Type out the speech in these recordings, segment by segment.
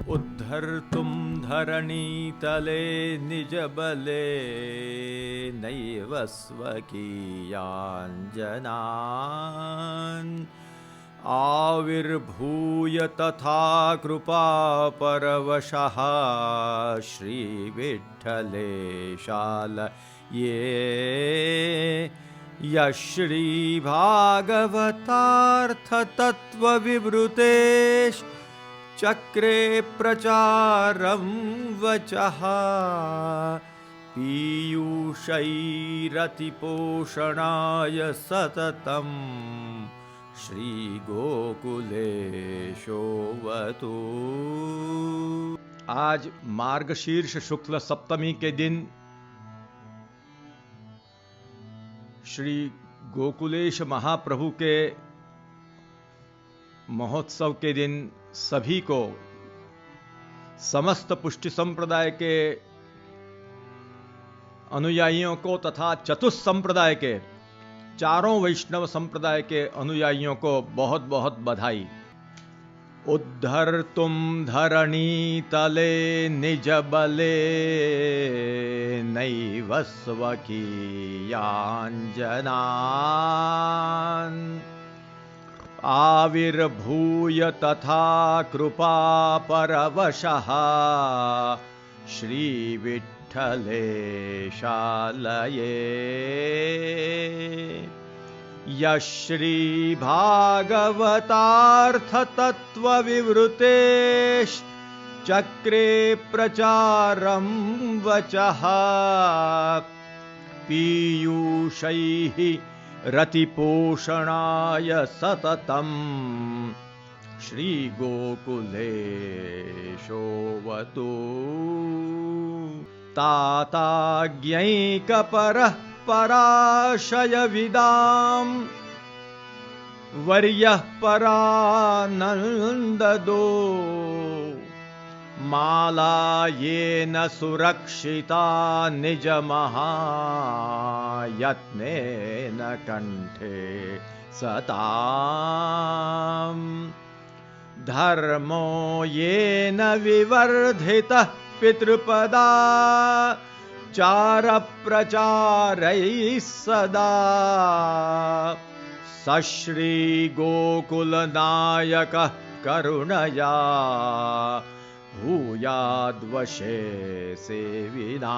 उद्धर्तुं धरणीतले निजबले नैव स्वकीयाञ्जनान् आविर्भूय तथा कृपापरवशः श्रीविठ्ठलेशालये यश्रीभागवतार्थतत्त्वविवृतेश् चक्रे प्रचारं वचः पीयूषैरतिपोषणाय सततं श्रीगोकुलेशोऽवतु। आज मार्गशीर्ष शुक्ल सप्तमी के दिन श्री गोकुलेश महाप्रभु के महोत्सव के दिन सभी को, समस्त पुष्टि संप्रदाय के अनुयायियों को तथा चतुष्ट संप्रदाय के, चारों वैष्णव संप्रदाय के अनुयायियों को बहुत बहुत बधाई। उद्धर्तुं धरणीतले निजबले नैव स्वकीयाञ्जनान् आविर्भूय तथा कृपापरवशः श्रीविठ्ठलेशालये यश्रीभागवतार्थतत्त्वविवृतेश् चक्रे प्रचारं वचः पीयूषैः रतिपोषणाय सततं श्रीगोकुलेशोऽवतु। ताताज्ञैकपरः पराशयविदां वर्यः परानन्ददो माला येन सुरक्षिता निजमहायत्नेन कंठे सतां धर्मो येन विवर्धितः पितृपदा चारप्रचारैः सदा सश्री गोकुलनायकः करुणया भूयाद्वशे सेविनां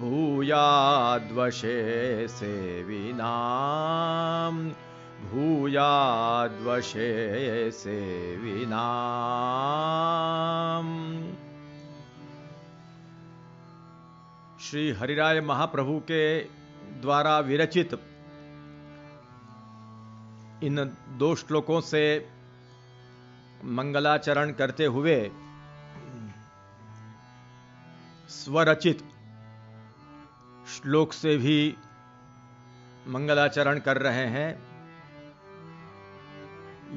भूयाद्वशे सेविनां भूयाद्वशे सेविनां। श्री हरिराय महाप्रभु के द्वारा विरचित इन दो श्लोकों से मंगलाचरण करते हुए स्वरचित श्लोक से भी मंगलाचरण कर रहे हैं।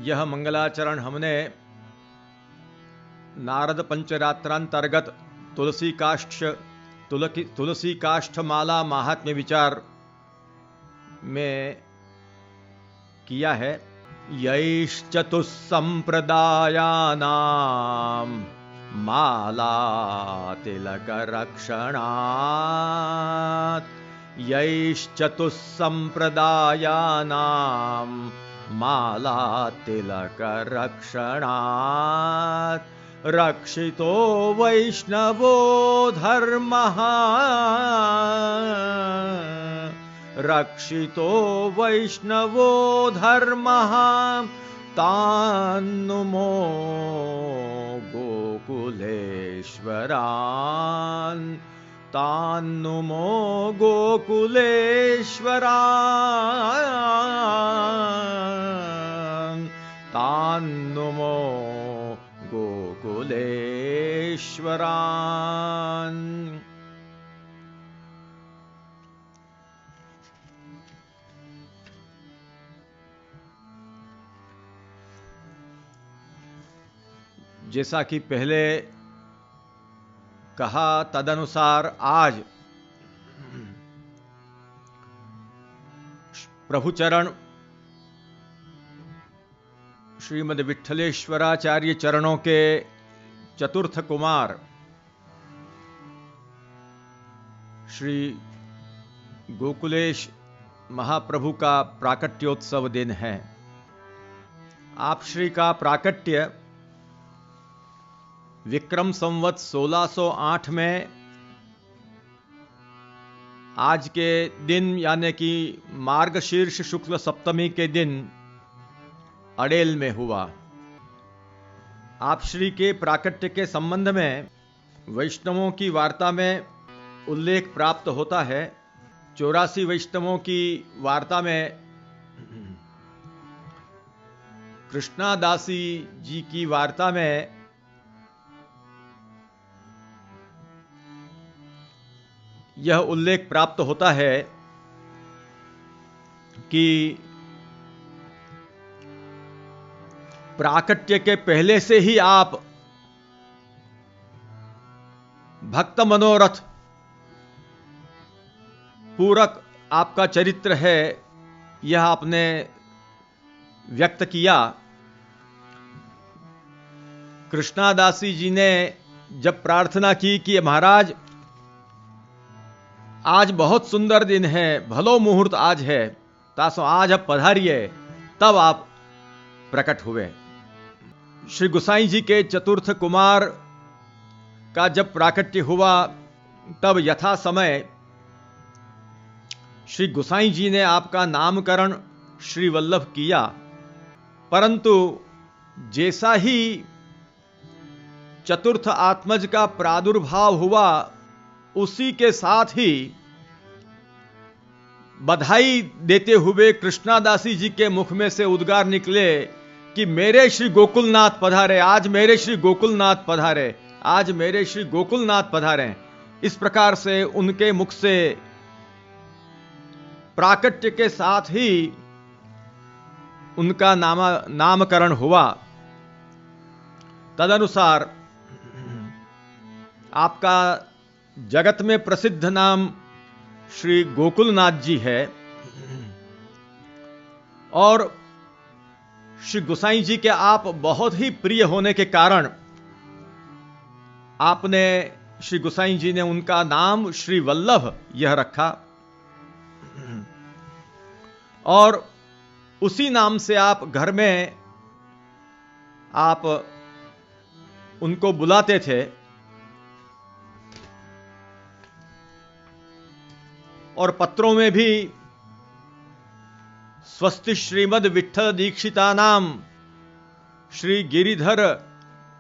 यह मंगलाचरण हमने नारद पंचरात्रांतर्गत तुलसी काष्ठ माला महात्म्य विचार में किया है। यैश्चतुस्संप्रदायानां माला तिलकरक्षणात् यैश्चतुस्संप्रदायानां माला तिलकरक्षणात् रक्षितो वैष्णवो धर्मः रक्षितो वैष्णवो धर्मः तान्नुमो गोकुलेश्वरान् तान्नुमो गोकुलेश्वरान् तान्नुमो गोकुलेश्वरान्। जैसा कि पहले कहा तदनुसार आज प्रभुचरण श्रीमद विठलेश्वराचार्य चरणों के चतुर्थ कुमार श्री गोकुलेश महाप्रभु का प्राकट्योत्सव दिन है। आप श्री का प्राकट्य विक्रम संवत 1608 में आज के दिन यानी कि मार्गशीर्ष शुक्ल सप्तमी के दिन अड़ेल में हुआ। आप श्री के प्राकट्य के संबंध में वैष्णवों की वार्ता में उल्लेख प्राप्त होता है। 84 वैष्णवों की वार्ता में कृष्णादासी जी की वार्ता में यह उल्लेख प्राप्त होता है कि प्राकट्य के पहले से ही आप भक्त मनोरथ पूरक आपका चरित्र है, यह आपने व्यक्त किया। कृष्णादासी जी ने जब प्रार्थना की कि महाराज आज बहुत सुंदर दिन है, भलो मुहूर्त आज है, तासो आज आप पधारिए, तब आप प्रकट हुए। श्री गोसाई जी के चतुर्थ कुमार का जब प्राकट्य हुआ तब यथा समय श्री गोसाई जी ने आपका नामकरण श्री वल्लभ किया, परंतु जैसा ही चतुर्थ आत्मज का प्रादुर्भाव हुआ उसी के साथ ही बधाई देते हुए कृष्णादासी जी के मुख में से उद्गार निकले कि मेरे श्री गोकुलनाथ पधारे, आज मेरे श्री गोकुलनाथ पधारे, आज मेरे श्री गोकुलनाथ पधारे। इस प्रकार से उनके मुख से प्राकट्य के साथ ही उनका नामकरण हुआ। तदनुसार आपका जगत में प्रसिद्ध नाम श्री गोकुलनाथ जी है और श्री गोसाई जी के आप बहुत ही प्रिय होने के कारण आपने श्री गोसाई जी ने उनका नाम श्री वल्लभ यह रखा और उसी नाम से आप घर में आप उनको बुलाते थे और पत्रों में भी स्वस्ति श्रीमद विठ्ठल दीक्षिता नाम श्री गिरिधर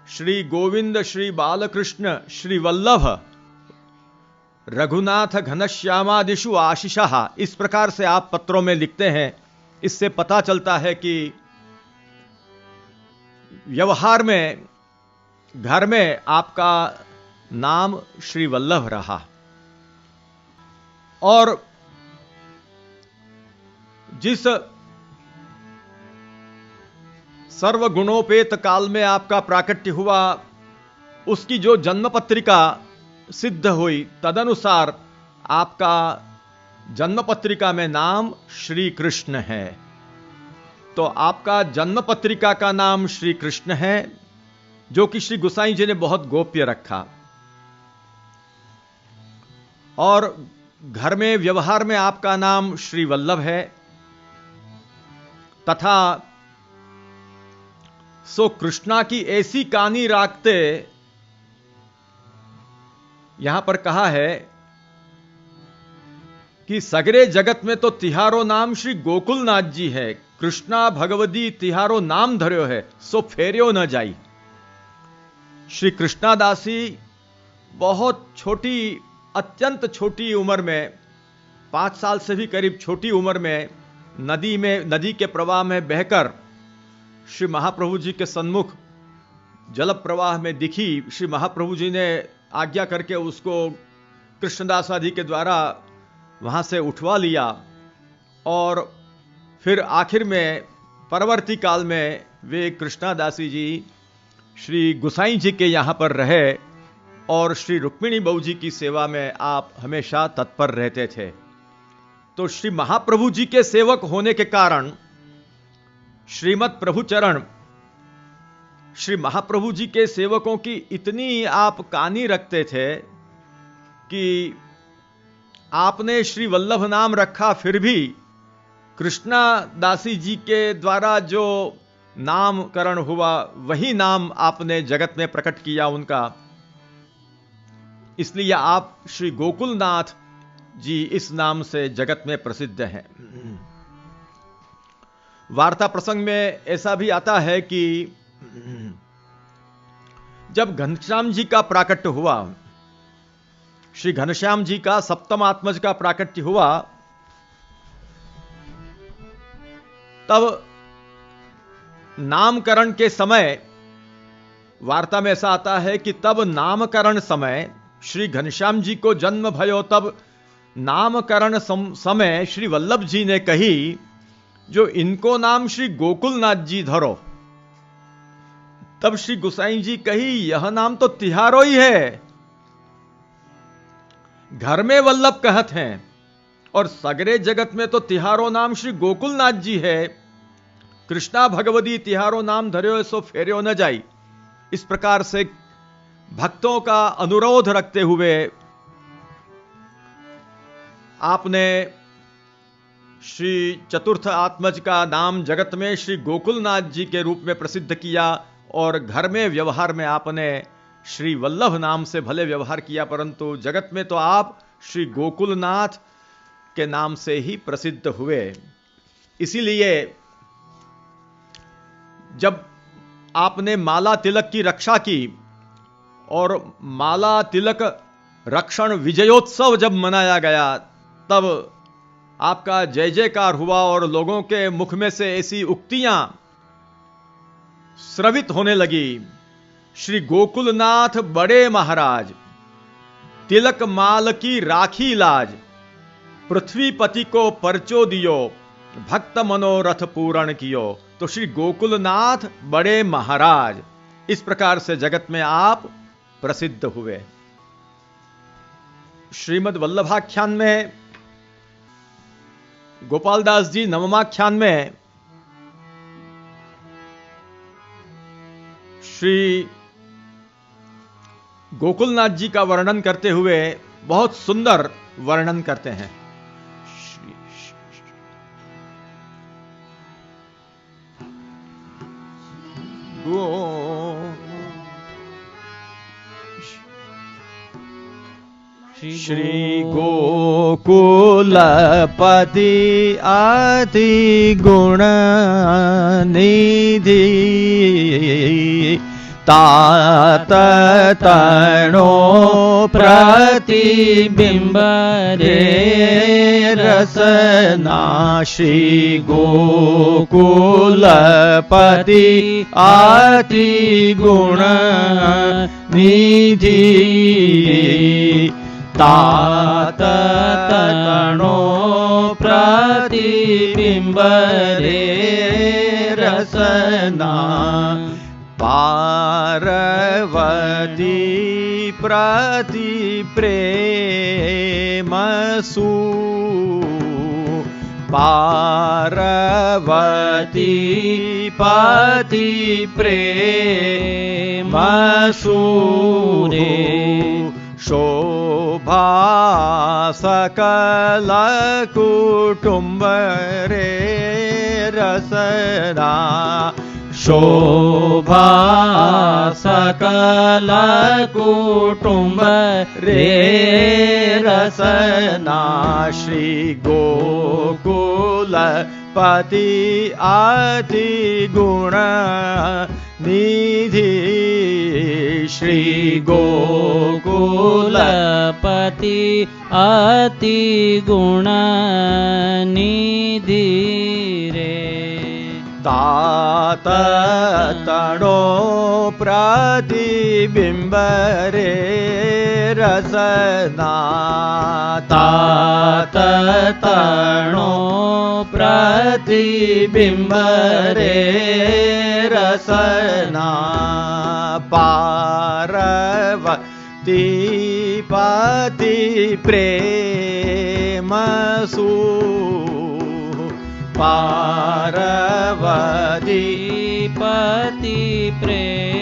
श्री गोविंद श्री बालकृष्ण श्री वल्लभ रघुनाथ घनश्यामादिषु आशीषः, इस प्रकार से आप पत्रों में लिखते हैं। इससे पता चलता है कि व्यवहार में घर में आपका नाम श्री वल्लभ रहा और जिस सर्वगुणोपेत काल में आपका प्राकट्य हुआ उसकी जो जन्म पत्रिका सिद्ध हुई तदनुसार आपका जन्म पत्रिका में नाम श्री कृष्ण है। तो आपका जन्म पत्रिका का नाम श्री कृष्ण है जो कि श्री गोसाई जी ने बहुत गोप्य रखा और घर में व्यवहार में आपका नाम श्री वल्लभ है तथा सो कृष्णा की ऐसी कहानी राखते यहां पर कहा है कि सगरे जगत में तो तिहारो नाम श्री गोकुलनाथ जी है, कृष्णा भगवती तिहारो नाम धर्यो है, सो फेर्यो न जाई। श्री कृष्णादासी बहुत छोटी, अत्यंत छोटी उम्र में 5 साल से भी करीब छोटी उम्र में नदी के प्रवाह में बहकर श्री महाप्रभु जी के सन्मुख जल प्रवाह में दिखी। श्री महाप्रभु जी ने आज्ञा करके उसको कृष्णदास आदि के द्वारा वहां से उठवा लिया और फिर आखिर में परवर्ती काल में वे कृष्णादासी जी श्री गोसाई जी के यहाँ पर रहे और श्री रुक्मिणी बहू जी की सेवा में आप हमेशा तत्पर रहते थे। तो श्री महाप्रभु जी के सेवक होने के कारण श्रीमद प्रभु चरण श्री महाप्रभु जी के सेवकों की इतनी आप कानी रखते थे कि आपने श्री वल्लभ नाम रखा, फिर भी कृष्णा दासी जी के द्वारा जो नामकरण हुआ वही नाम आपने जगत में प्रकट किया उनका। इसलिए आप श्री गोकुलनाथ जी इस नाम से जगत में प्रसिद्ध हैं। वार्ता प्रसंग में ऐसा भी आता है कि जब घनश्याम जी का प्राकट्य हुआ, श्री घनश्याम जी का सप्तम आत्मज का प्राकट्य हुआ, तब नामकरण के समय वार्ता में ऐसा आता है कि तब नामकरण समय श्री घनश्याम जी को जन्म भयो, तब नामकरण समय श्री वल्लभ जी ने कही जो इनको नाम श्री गोकुलनाथ जी धरो। तब श्री गुसाई जी कही यह नाम तो तिहारो ही है, घर में वल्लभ कहत हैं और सगरे जगत में तो तिहारो नाम श्री गोकुलनाथ जी है। कृष्णा भगवती तिहारो नाम धर्यो सो फेर्यो न जाई। इस प्रकार से भक्तों का अनुरोध रखते हुए आपने श्री चतुर्थ आत्मज का नाम जगत में श्री गोकुलनाथ जी के रूप में प्रसिद्ध किया और घर में व्यवहार में आपने श्री वल्लभ नाम से भले व्यवहार किया, परंतु जगत में तो आप श्री गोकुलनाथ के नाम से ही प्रसिद्ध हुए। इसीलिए जब आपने माला तिलक की रक्षा की और माला तिलक रक्षण विजयोत्सव जब मनाया गया, तब आपका जय जयकार हुआ और लोगों के मुख में से ऐसी उक्तियां स्रवित होने लगी, श्री गोकुलनाथ बड़े महाराज, तिलक माल की राखी लाज, पृथ्वीपति को परचो दियो, भक्त मनोरथ पूर्ण कियो। तो श्री गोकुलनाथ बड़े महाराज, इस प्रकार से जगत में आप प्रसिद्ध हुए। श्रीमद् वल्लभाख्यान में गोपालदास जी नवमाख्यान में श्री गोकुलनाथ जी का वर्णन करते हुए बहुत सुंदर वर्णन करते हैं। श्री गोकुलपति अति गुण निधि, तात तणो प्रतिबिंब रे रसना। श्री गोकुलपति अति गुण निधि, तात तणो प्रतिबिंब रे रसना। पार्वती प्रति प्रेम सु, पार्वती पति प्रेम सूरे। शोभा सकल कुटुंब रे रसना। शोभा सकल कुटुंब रे रसना। श्री गोकुलपति अति गुण निधि। श्री गोकुलपति अति गुण निधि रे। तात तणो प्रतिबिंब रे रसना। तात तणो प्रतिबिंब रे रसना। पार्वती पति प्रेम सु, पार्वती पति प्रेम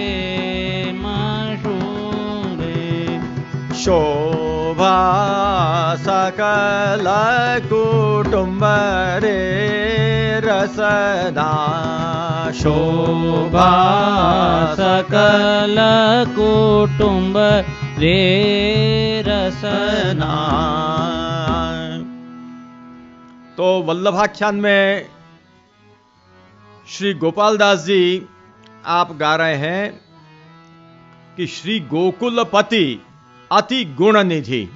शोभा सकल कुटुंब रे रसना, शोभा सकल कुटुंब रे रसना। तो वल्लभाख्यान में श्री गोपाल दास जी आप गा रहे हैं कि श्री गोकुलपति अति गुण निधि।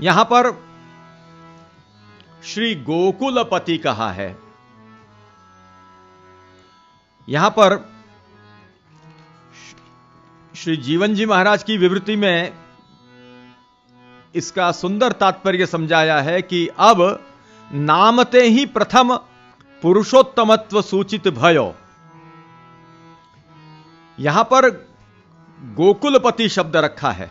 यहां पर श्री गोकुलपति कहा है। यहां पर श्री जीवन जी महाराज की विवृत्ति में इसका सुंदर तात्पर्य समझाया है कि अब नामते ही प्रथम पुरुषोत्तमत्व सूचित भयो। यहां पर गोकुलपति शब्द रखा है।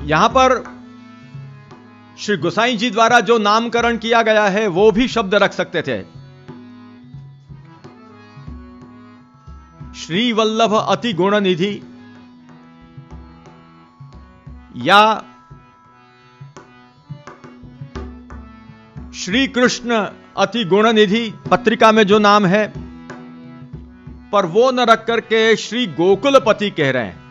यहां पर श्री गोसाई जी द्वारा जो नामकरण किया गया है वो भी शब्द रख सकते थे। श्री वल्लभ अति गुण निधि या श्री कृष्ण अति गुण निधि पत्रिका में जो नाम है, पर वो न रख करके श्री गोकुलपति कह रहे हैं।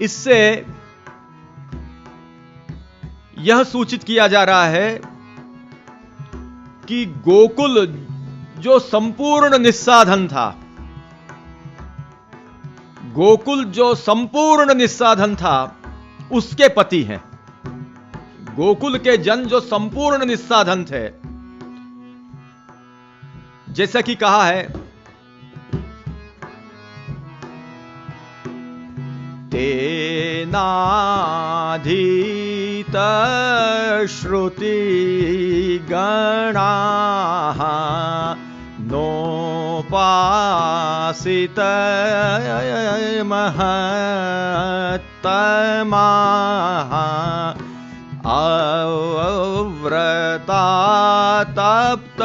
इससे यह सूचित किया जा रहा है कि गोकुल जो संपूर्ण निस्साधन था, गोकुल जो संपूर्ण निस्साधन था, उसके पति हैं। गोकुल के जन जो संपूर्ण निस्साधन थे, जैसा कि कहा है, तेनाधीत श्रुति गणाः नोपासित महत्तमाः अव्रता तप्त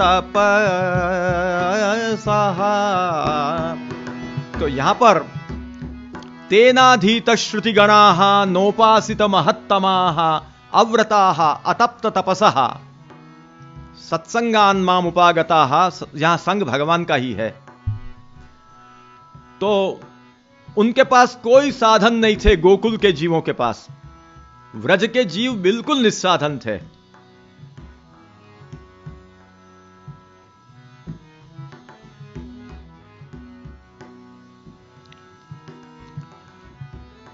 तपसः। तो यहां पर तेनाधीत श्रुति गणाः नोपासित महत्तमाः अव्रताः अतप्त तपसः सत्संगान माम उपागताः। यहां संग भगवान का ही है। तो उनके पास कोई साधन नहीं थे। गोकुल के जीवों के पास, व्रज के जीव बिल्कुल निस्साधन थे।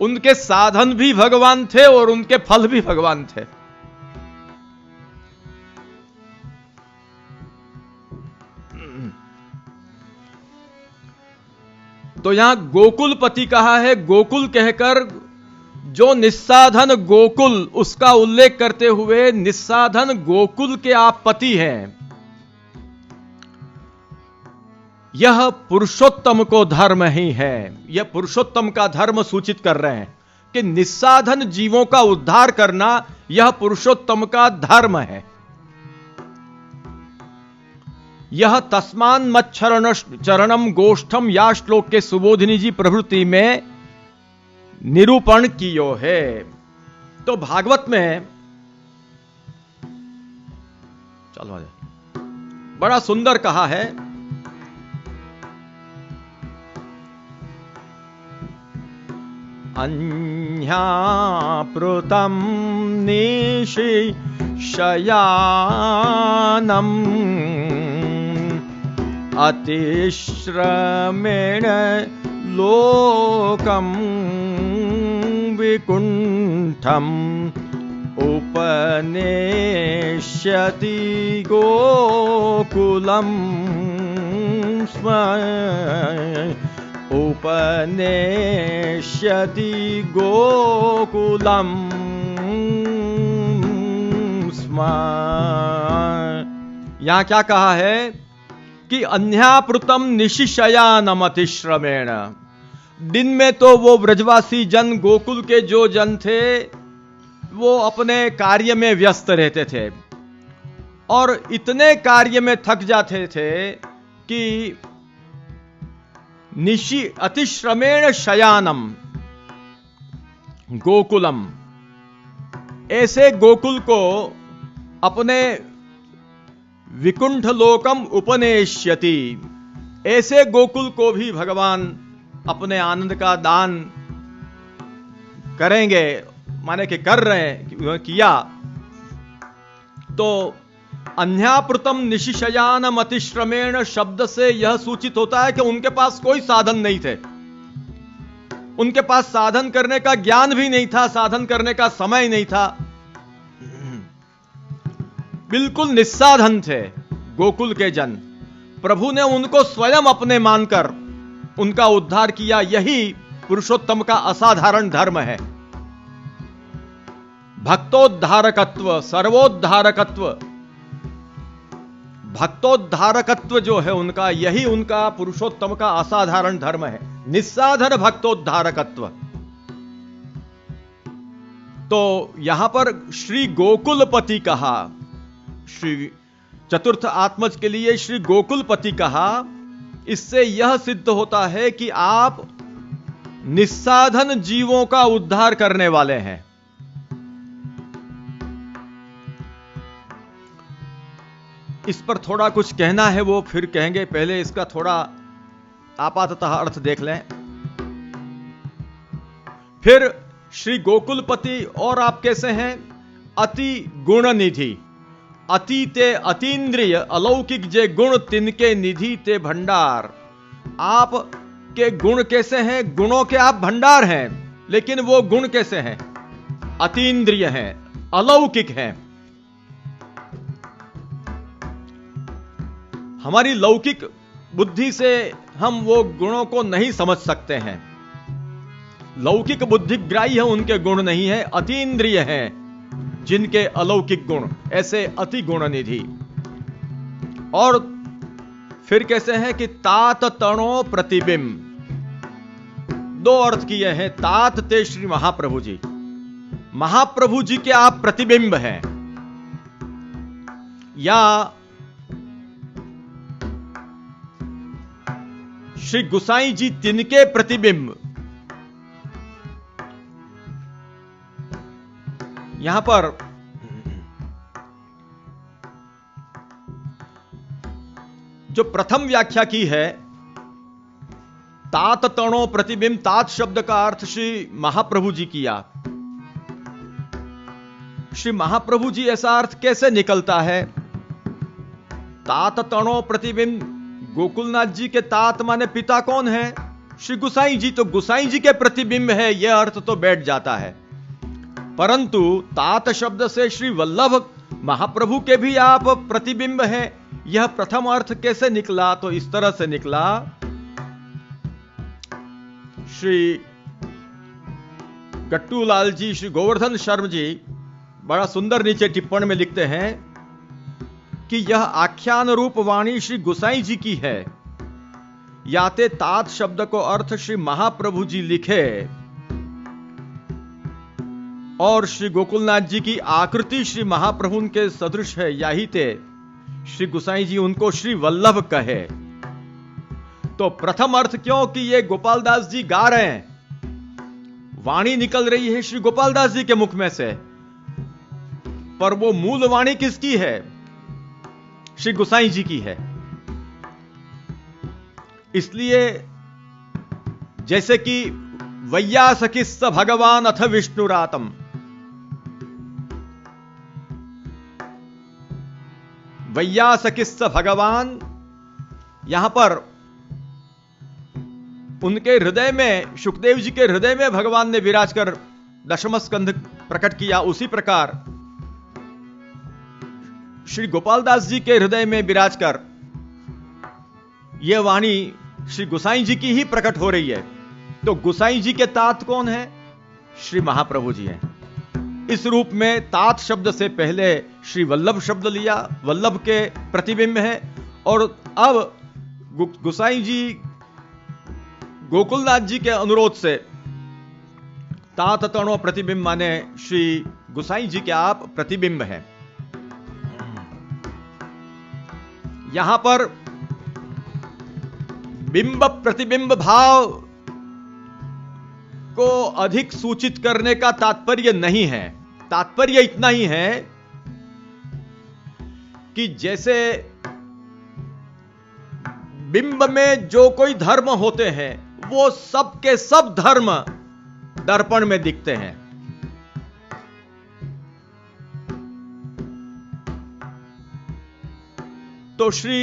उनके साधन भी भगवान थे और उनके फल भी भगवान थे। तो यहां गोकुलपति कहा है। गोकुल कहकर जो निस्साधन गोकुल, उसका उल्लेख करते हुए निस्साधन गोकुल के आप पति हैं। यह पुरुषोत्तम को धर्म ही है। यह पुरुषोत्तम का धर्म सूचित कर रहे हैं कि निस्साधन जीवों का उद्धार करना यह पुरुषोत्तम का धर्म है। यह तस्मान मच्छरण चरणम गोष्ठम या श्लोक के सुबोधिनी जी प्रभृति में निरूपण कियो है। तो भागवत में चलो बड़ा सुंदर कहा है। अन्याप्रुतं निशि शयानम् अतिश्रमेण लोकं विकुण्ठम् उपनेष्यति गोकुलं स्म उपनेष्यति गोकुलं स्म। यहां क्या कहा है कि अन्याप्रुतम निशिशयानम अतिश्रमेण, दिन में तो वो ब्रजवासी जन, गोकुल के जो जन थे, वो अपने कार्य में व्यस्त रहते थे और इतने कार्य में थक जाते थे कि निशि अतिश्रमेण शयानम गोकुलम, ऐसे गोकुल को अपने विकुंठ लोकम उपनेश्यति, ऐसे गोकुल को भी भगवान अपने आनंद का दान करेंगे, माने कि कर रहे हैं, किया। तो अन्यापृतम निशिशयानम अतिश्रमेण शब्द से यह सूचित होता है कि उनके पास कोई साधन नहीं थे, उनके पास साधन करने का ज्ञान भी नहीं था, साधन करने का समय नहीं था, बिल्कुल निस्साधन थे गोकुल के जन। प्रभु ने उनको स्वयं अपने मानकर उनका उद्धार किया। यही पुरुषोत्तम का असाधारण धर्म है। भक्तोद्धारकत्व, सर्वोद्धारकत्व, भक्तोद्धारकत्व जो है उनका, यही उनका पुरुषोत्तम का असाधारण धर्म है, निस्साधन भक्तोद्धारकत्व। तो यहां पर श्री गोकुलपति कहा, श्री चतुर्थ आत्मज के लिए श्री गोकुलपति कहा। इससे यह सिद्ध होता है कि आप निस्साधन जीवों का उद्धार करने वाले हैं। इस पर थोड़ा कुछ कहना है, वो फिर कहेंगे, पहले इसका थोड़ा आपाततः अर्थ देख लें। फिर श्री गोकुलपति और आप कैसे हैं? अति गुण निधि, अति ते अतीन्द्रिय अलौकिक जे गुण तिनके निधि ते भंडार। आप के गुण कैसे हैं? गुणों के आप भंडार हैं, लेकिन वो गुण कैसे हैं? अतीन्द्रिय हैं, अलौकिक हैं। हमारी लौकिक बुद्धि से हम वो गुणों को नहीं समझ सकते हैं। लौकिक बुद्धिग्राही है, उनके गुण नहीं है, अतीन्द्रिय हैं जिनके अलौकिक गुण, ऐसे अति गुण निधि। और फिर कैसे हैं कि तात तणो प्रतिबिंब, दो अर्थ किए हैं। तात ते श्री महाप्रभु जी, महाप्रभु जी के आप प्रतिबिंब हैं, या श्री गुसाई जी तिनके प्रतिबिंब। यहां पर जो प्रथम व्याख्या की है, तात तणो प्रतिबिंब, तात शब्द का अर्थ श्री महाप्रभु जी किया। श्री महाप्रभु जी ऐसा अर्थ कैसे निकलता है? तात तणो प्रतिबिंब, गोकुलनाथ जी के तात माने पिता कौन है? श्री गुसाई जी, तो गुसाई जी के प्रतिबिंब है, यह अर्थ तो बैठ जाता है। परंतु तात शब्द से श्री वल्लभ महाप्रभु के भी आप प्रतिबिंब हैं, यह प्रथम अर्थ कैसे निकला? तो इस तरह से निकला। श्री गट्टूलाल जी, श्री गोवर्धन शर्म जी बड़ा सुंदर नीचे टिप्पण में लिखते हैं कि यह आख्यान रूप वाणी श्री गुसाई जी की है। याते तात शब्द को अर्थ श्री महाप्रभु जी लिखे और श्री गोकुलनाथ जी की आकृति श्री महाप्रभु के सदृश है, यही ते श्री गुसाई जी उनको श्री वल्लभ कहे। तो प्रथम अर्थ क्यों कि ये गोपाल दास जी गा रहे हैं, वाणी निकल रही है श्री गोपाल दास जी के मुख में से, पर वो मूल वाणी किसकी है? श्री गुसाई जी की है। इसलिए जैसे कि वैयासकिस्स भगवान अथ विष्णुरातम, वैयासकिस्स भगवान, यहां पर उनके हृदय में, शुकदेव जी के हृदय में भगवान ने विराज कर दशम स्कंध प्रकट किया। उसी प्रकार श्री गोपाल दास जी के हृदय में विराज कर यह वाणी श्री गुसाई जी की ही प्रकट हो रही है। तो गुसाई जी के तात कौन है? श्री महाप्रभु जी हैं। इस रूप में तात शब्द से पहले श्री वल्लभ शब्द लिया, वल्लभ के प्रतिबिंब है। और अब गुसाई जी गोकुलनाथ जी के अनुरोध से तात तणो प्रतिबिंब माने श्री गुसाई जी के आप प्रतिबिंब हैं। यहां पर बिंब प्रतिबिंब भाव को अधिक सूचित करने का तात्पर्य नहीं है। तात्पर्य इतना ही है कि जैसे बिंब में जो कोई धर्म होते हैं वो सब के सब धर्म दर्पण में दिखते हैं। तो श्री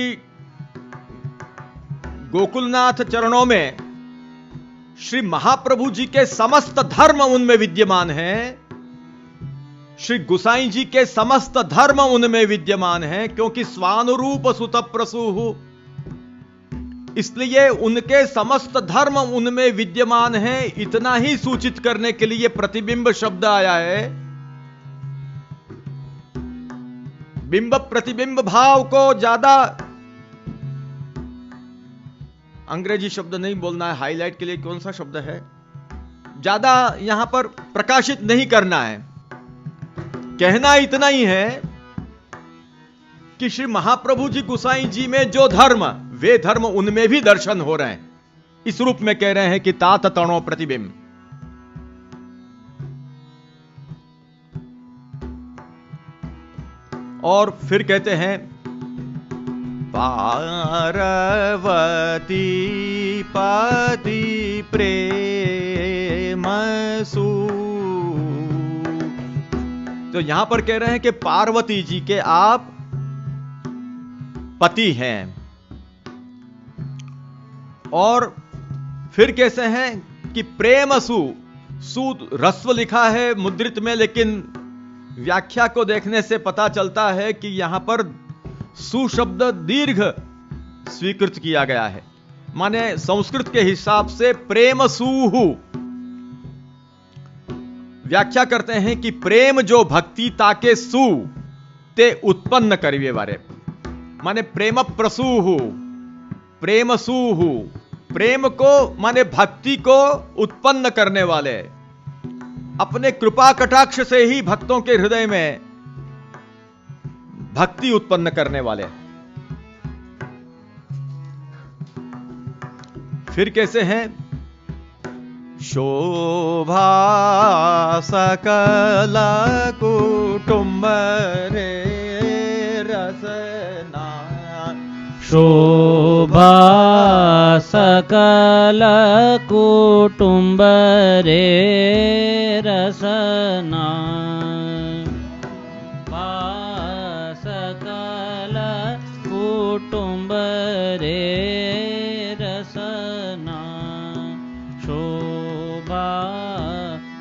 गोकुलनाथ चरणों में श्री महाप्रभु जी के समस्त धर्म उनमें विद्यमान हैं। श्री गुसाई जी के समस्त धर्म उनमें विद्यमान हैं, क्योंकि स्वानुरूप सुत प्रसूहु, इसलिए उनके समस्त धर्म उनमें विद्यमान हैं। इतना ही सूचित करने के लिए प्रतिबिंब शब्द आया है। बिंब प्रतिबिंब भाव को ज्यादा अंग्रेजी शब्द नहीं बोलना है, हाईलाइट के लिए कौन सा शब्द है, ज्यादा यहां पर प्रकाशित नहीं करना है। कहना इतना ही है कि श्री महाप्रभु जी गुसाई जी में जो धर्म, वे धर्म उनमें भी दर्शन हो रहे हैं। इस रूप में कह रहे हैं कि तात तणो प्रतिबिंब। और फिर कहते हैं पार्वती पति प्रेमसु। तो यहां पर कह रहे हैं कि पार्वती जी के आप पति हैं। और फिर कैसे हैं कि प्रेमसु, सूद रस्व लिखा है मुद्रित में, लेकिन व्याख्या को देखने से पता चलता है कि यहां पर सु शब्द दीर्घ स्वीकृत किया गया है। माने संस्कृत के हिसाब से प्रेमसुहु। व्याख्या करते हैं कि प्रेम जो भक्ति ताके सु ते उत्पन्न करिवे वारे, माने प्रेम प्रसूहु, प्रेमसुहु, प्रेम को माने भक्ति को उत्पन्न करने वाले, अपने कृपा कटाक्ष से ही भक्तों के हृदय में भक्ति उत्पन्न करने वाले। फिर कैसे हैं? शोभा सकल कुटुंब रे रसना, शोभा सकल कुटुंब रे रसना, सकल कुटुंब रे रसना, शोभा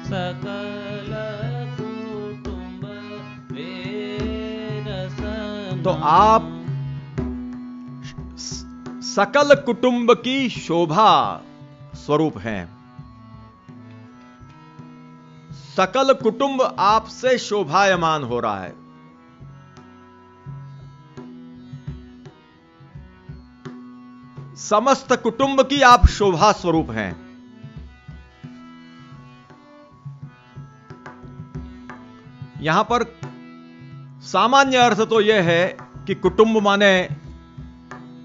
सकल कुटुंब रे रसना। तो आप सकल कुटुंब की शोभा स्वरूप हैं। सकल कुटुंब आपसे शोभायमान हो रहा है। समस्त कुटुंब की आप शोभा स्वरूप हैं। यहां पर सामान्य अर्थ तो यह है कि कुटुंब माने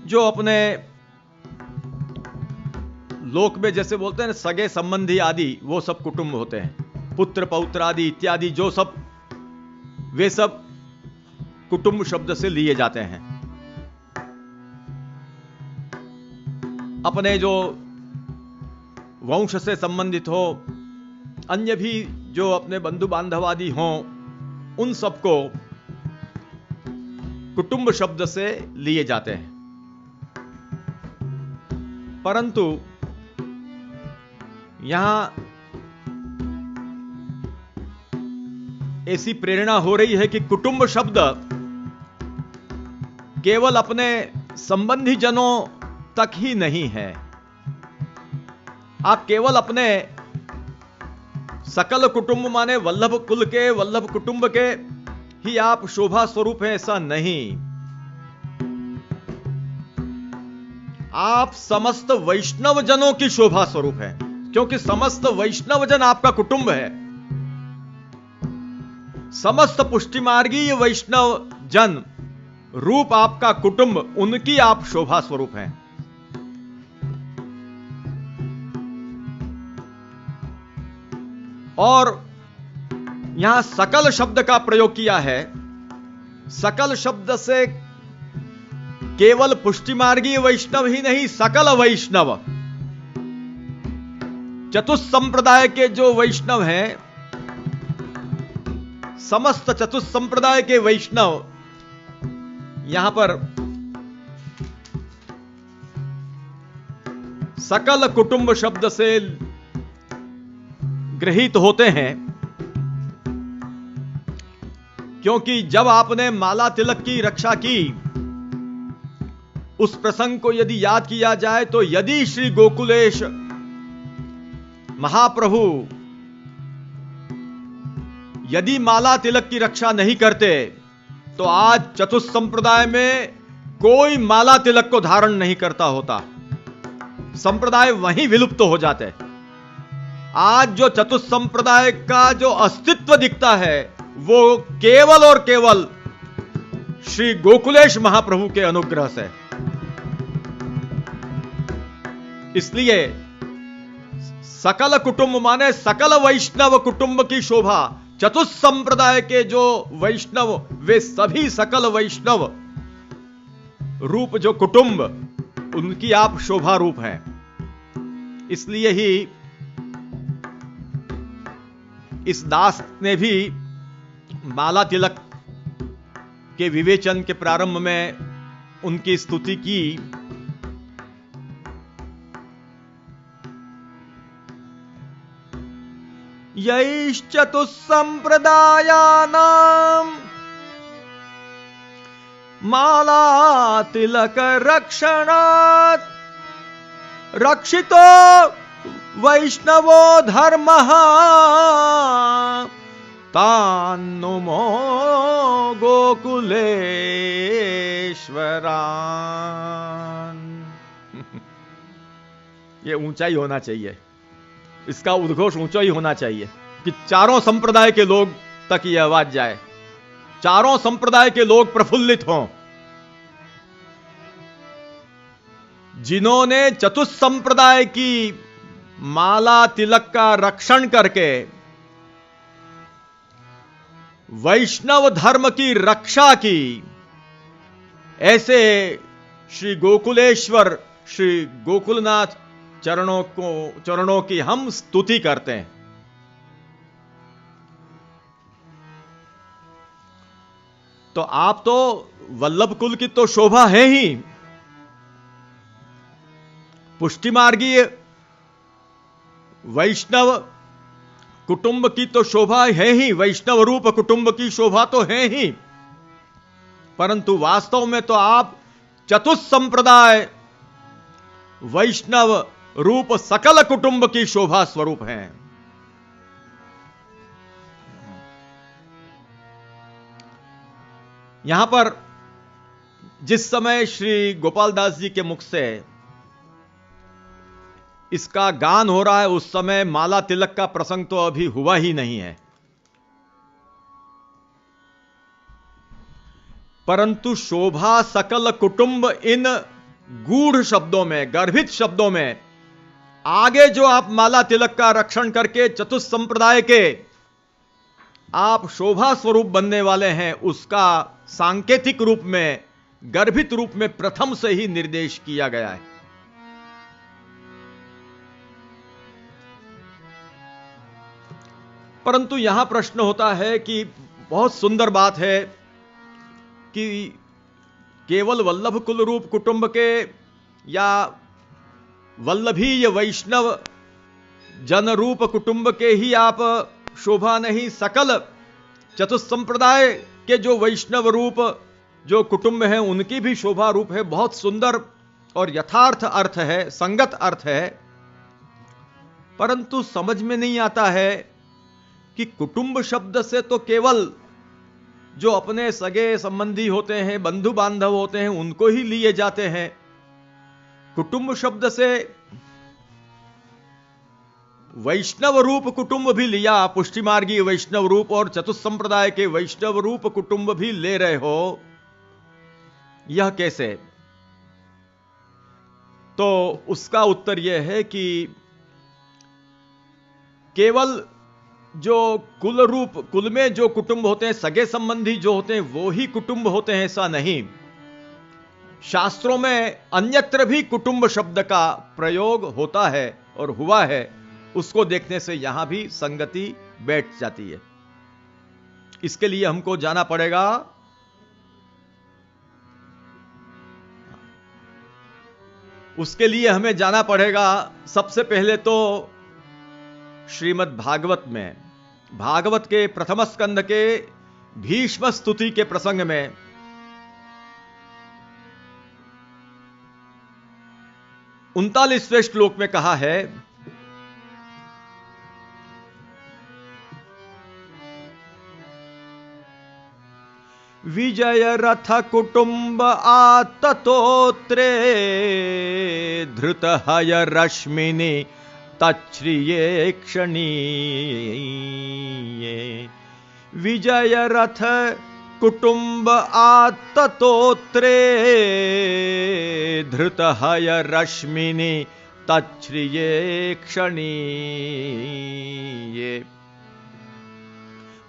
जो अपने लोक में जैसे बोलते हैं सगे संबंधी आदि, वो सब कुटुंब होते हैं। पुत्र पौत्र आदि इत्यादि जो सब, वे सब कुटुंब शब्द से लिए जाते हैं। अपने जो वंश से संबंधित हो, अन्य भी जो अपने बंधु बांधव आदि हों, उन सबको कुटुंब शब्द से लिए जाते हैं। परंतु यहां ऐसी प्रेरणा हो रही है कि कुटुंब शब्द केवल अपने संबंधी जनों तक ही नहीं है। आप केवल अपने सकल कुटुंब माने वल्लभ कुल के, वल्लभ कुटुंब के ही आप शोभा स्वरूप हैं, ऐसा नहीं। आप समस्त वैष्णव जनों की शोभा स्वरूप है, क्योंकि समस्त वैष्णव जन आपका कुटुंब है। समस्त पुष्टि मार्गीय वैष्णव जन रूप आपका कुटुंब, उनकी आप शोभा स्वरूप हैं। और यहां सकल शब्द का प्रयोग किया है। सकल शब्द से केवल पुष्टिमार्गीय वैष्णव ही नहीं, सकल वैष्णव, चतुस्संप्रदाय के जो वैष्णव हैं, समस्त चतुस्संप्रदाय के वैष्णव यहां पर सकल कुटुंब शब्द से गृहीत होते हैं, क्योंकि जब आपने माला तिलक की रक्षा की, उस प्रसंग को यदि याद किया जाए तो यदि श्री गोकुलेश महाप्रभु यदि माला तिलक की रक्षा नहीं करते तो आज चतुस्संप्रदाय में कोई माला तिलक को धारण नहीं करता होता, संप्रदाय वहीं विलुप्त हो जाते। आज जो चतुस्संप्रदाय का जो अस्तित्व दिखता है वो केवल और केवल श्री गोकुलेश महाप्रभु के अनुग्रह से। इसलिए सकल कुटुंब माने सकल वैष्णव कुटुंब की शोभा, चतुस्संप्रदाय के जो वैष्णव वे सभी सकल वैष्णव रूप जो कुटुंब, उनकी आप शोभा रूप हैं। इसलिए ही इस दास ने भी माला तिलक के विवेचन के प्रारंभ में उनकी स्तुति की। यैश्चतुस्संप्रदायानां माला तिलक रक्षणात् रक्षितो वैष्णवो धर्मः तान्नुमो गोकुलेश्वरान्। ये ऊंचाई होना चाहिए, इसका उद्घोष ऊंचा ही होना चाहिए कि चारों संप्रदाय के लोग तक यह आवाज जाए, चारों संप्रदाय के लोग प्रफुल्लित हों। जिन्होंने चतुस्संप्रदाय की माला तिलक का रक्षण करके वैष्णव धर्म की रक्षा की, ऐसे श्री गोकुलेश्वर श्री गोकुलनाथ चरणों की हम स्तुति करते हैं। तो आप तो वल्लभ कुल की तो शोभा है ही, पुष्टिमार्गीय वैष्णव कुटुंब की तो शोभा है ही, वैष्णव रूप कुटुंब की शोभा तो है ही, परंतु वास्तव में तो आप चतुस्संप्रदाय वैष्णव रूप सकल कुटुंब की शोभा स्वरूप हैं। यहां पर जिस समय श्री गोपाल दास जी के मुख से इसका गान हो रहा है, उस समय माला तिलक का प्रसंग तो अभी हुआ ही नहीं है, परंतु शोभा सकल कुटुंब इन गूढ़ शब्दों में, गर्भित शब्दों में आगे जो आप माला तिलक का रक्षण करके चतुस्संप्रदाय के आप शोभा स्वरूप बनने वाले हैं, उसका सांकेतिक रूप में, गर्भित रूप में प्रथम से ही निर्देश किया गया है। परंतु यहां प्रश्न होता है कि बहुत सुंदर बात है कि केवल वल्लभ कुल रूप कुटुंब के या वल्लभीय वैष्णव जन रूप कुटुंब के ही आप शोभा नहीं, सकल चतुस्संप्रदाय के जो वैष्णव रूप जो कुटुंब हैं उनकी भी शोभा रूप है। बहुत सुंदर और यथार्थ अर्थ है, संगत अर्थ है, परंतु समझ में नहीं आता है कि कुटुंब शब्द से तो केवल जो अपने सगे संबंधी होते हैं, बंधु बांधव होते हैं, उनको ही लिए जाते हैं। कुटुंब शब्द से वैष्णव रूप कुटुंब भी लिया, पुष्टि मार्गी वैष्णव रूप और चतुस्संप्रदाय के वैष्णव रूप कुटुंब भी ले रहे हो, यह कैसे? तो उसका उत्तर यह है कि केवल जो कुल रूप, कुल में जो कुटुंब होते हैं, सगे संबंधी जो होते हैं, वो ही कुटुंब होते हैं, ऐसा नहीं। शास्त्रों में अन्यत्र भी कुटुंब शब्द का प्रयोग होता है और हुआ है, उसको देखने से यहां भी संगति बैठ जाती है। इसके लिए हमको जाना पड़ेगा उसके लिए हमें जाना पड़ेगा सबसे पहले तो श्रीमद् भागवत में, भागवत के प्रथम स्कंध के भीष्म स्तुति के प्रसंग में उनतालीसवें श्लोक में कहा है, विजय रथ कुटुंब आततोत्रे धृत हय रश्मिनि तच्छ्रिये क्षणीये। विजय रथ कुटुंब आततोत्रे धृत हय रश्मिनि तच्छ्रिये क्षणीये।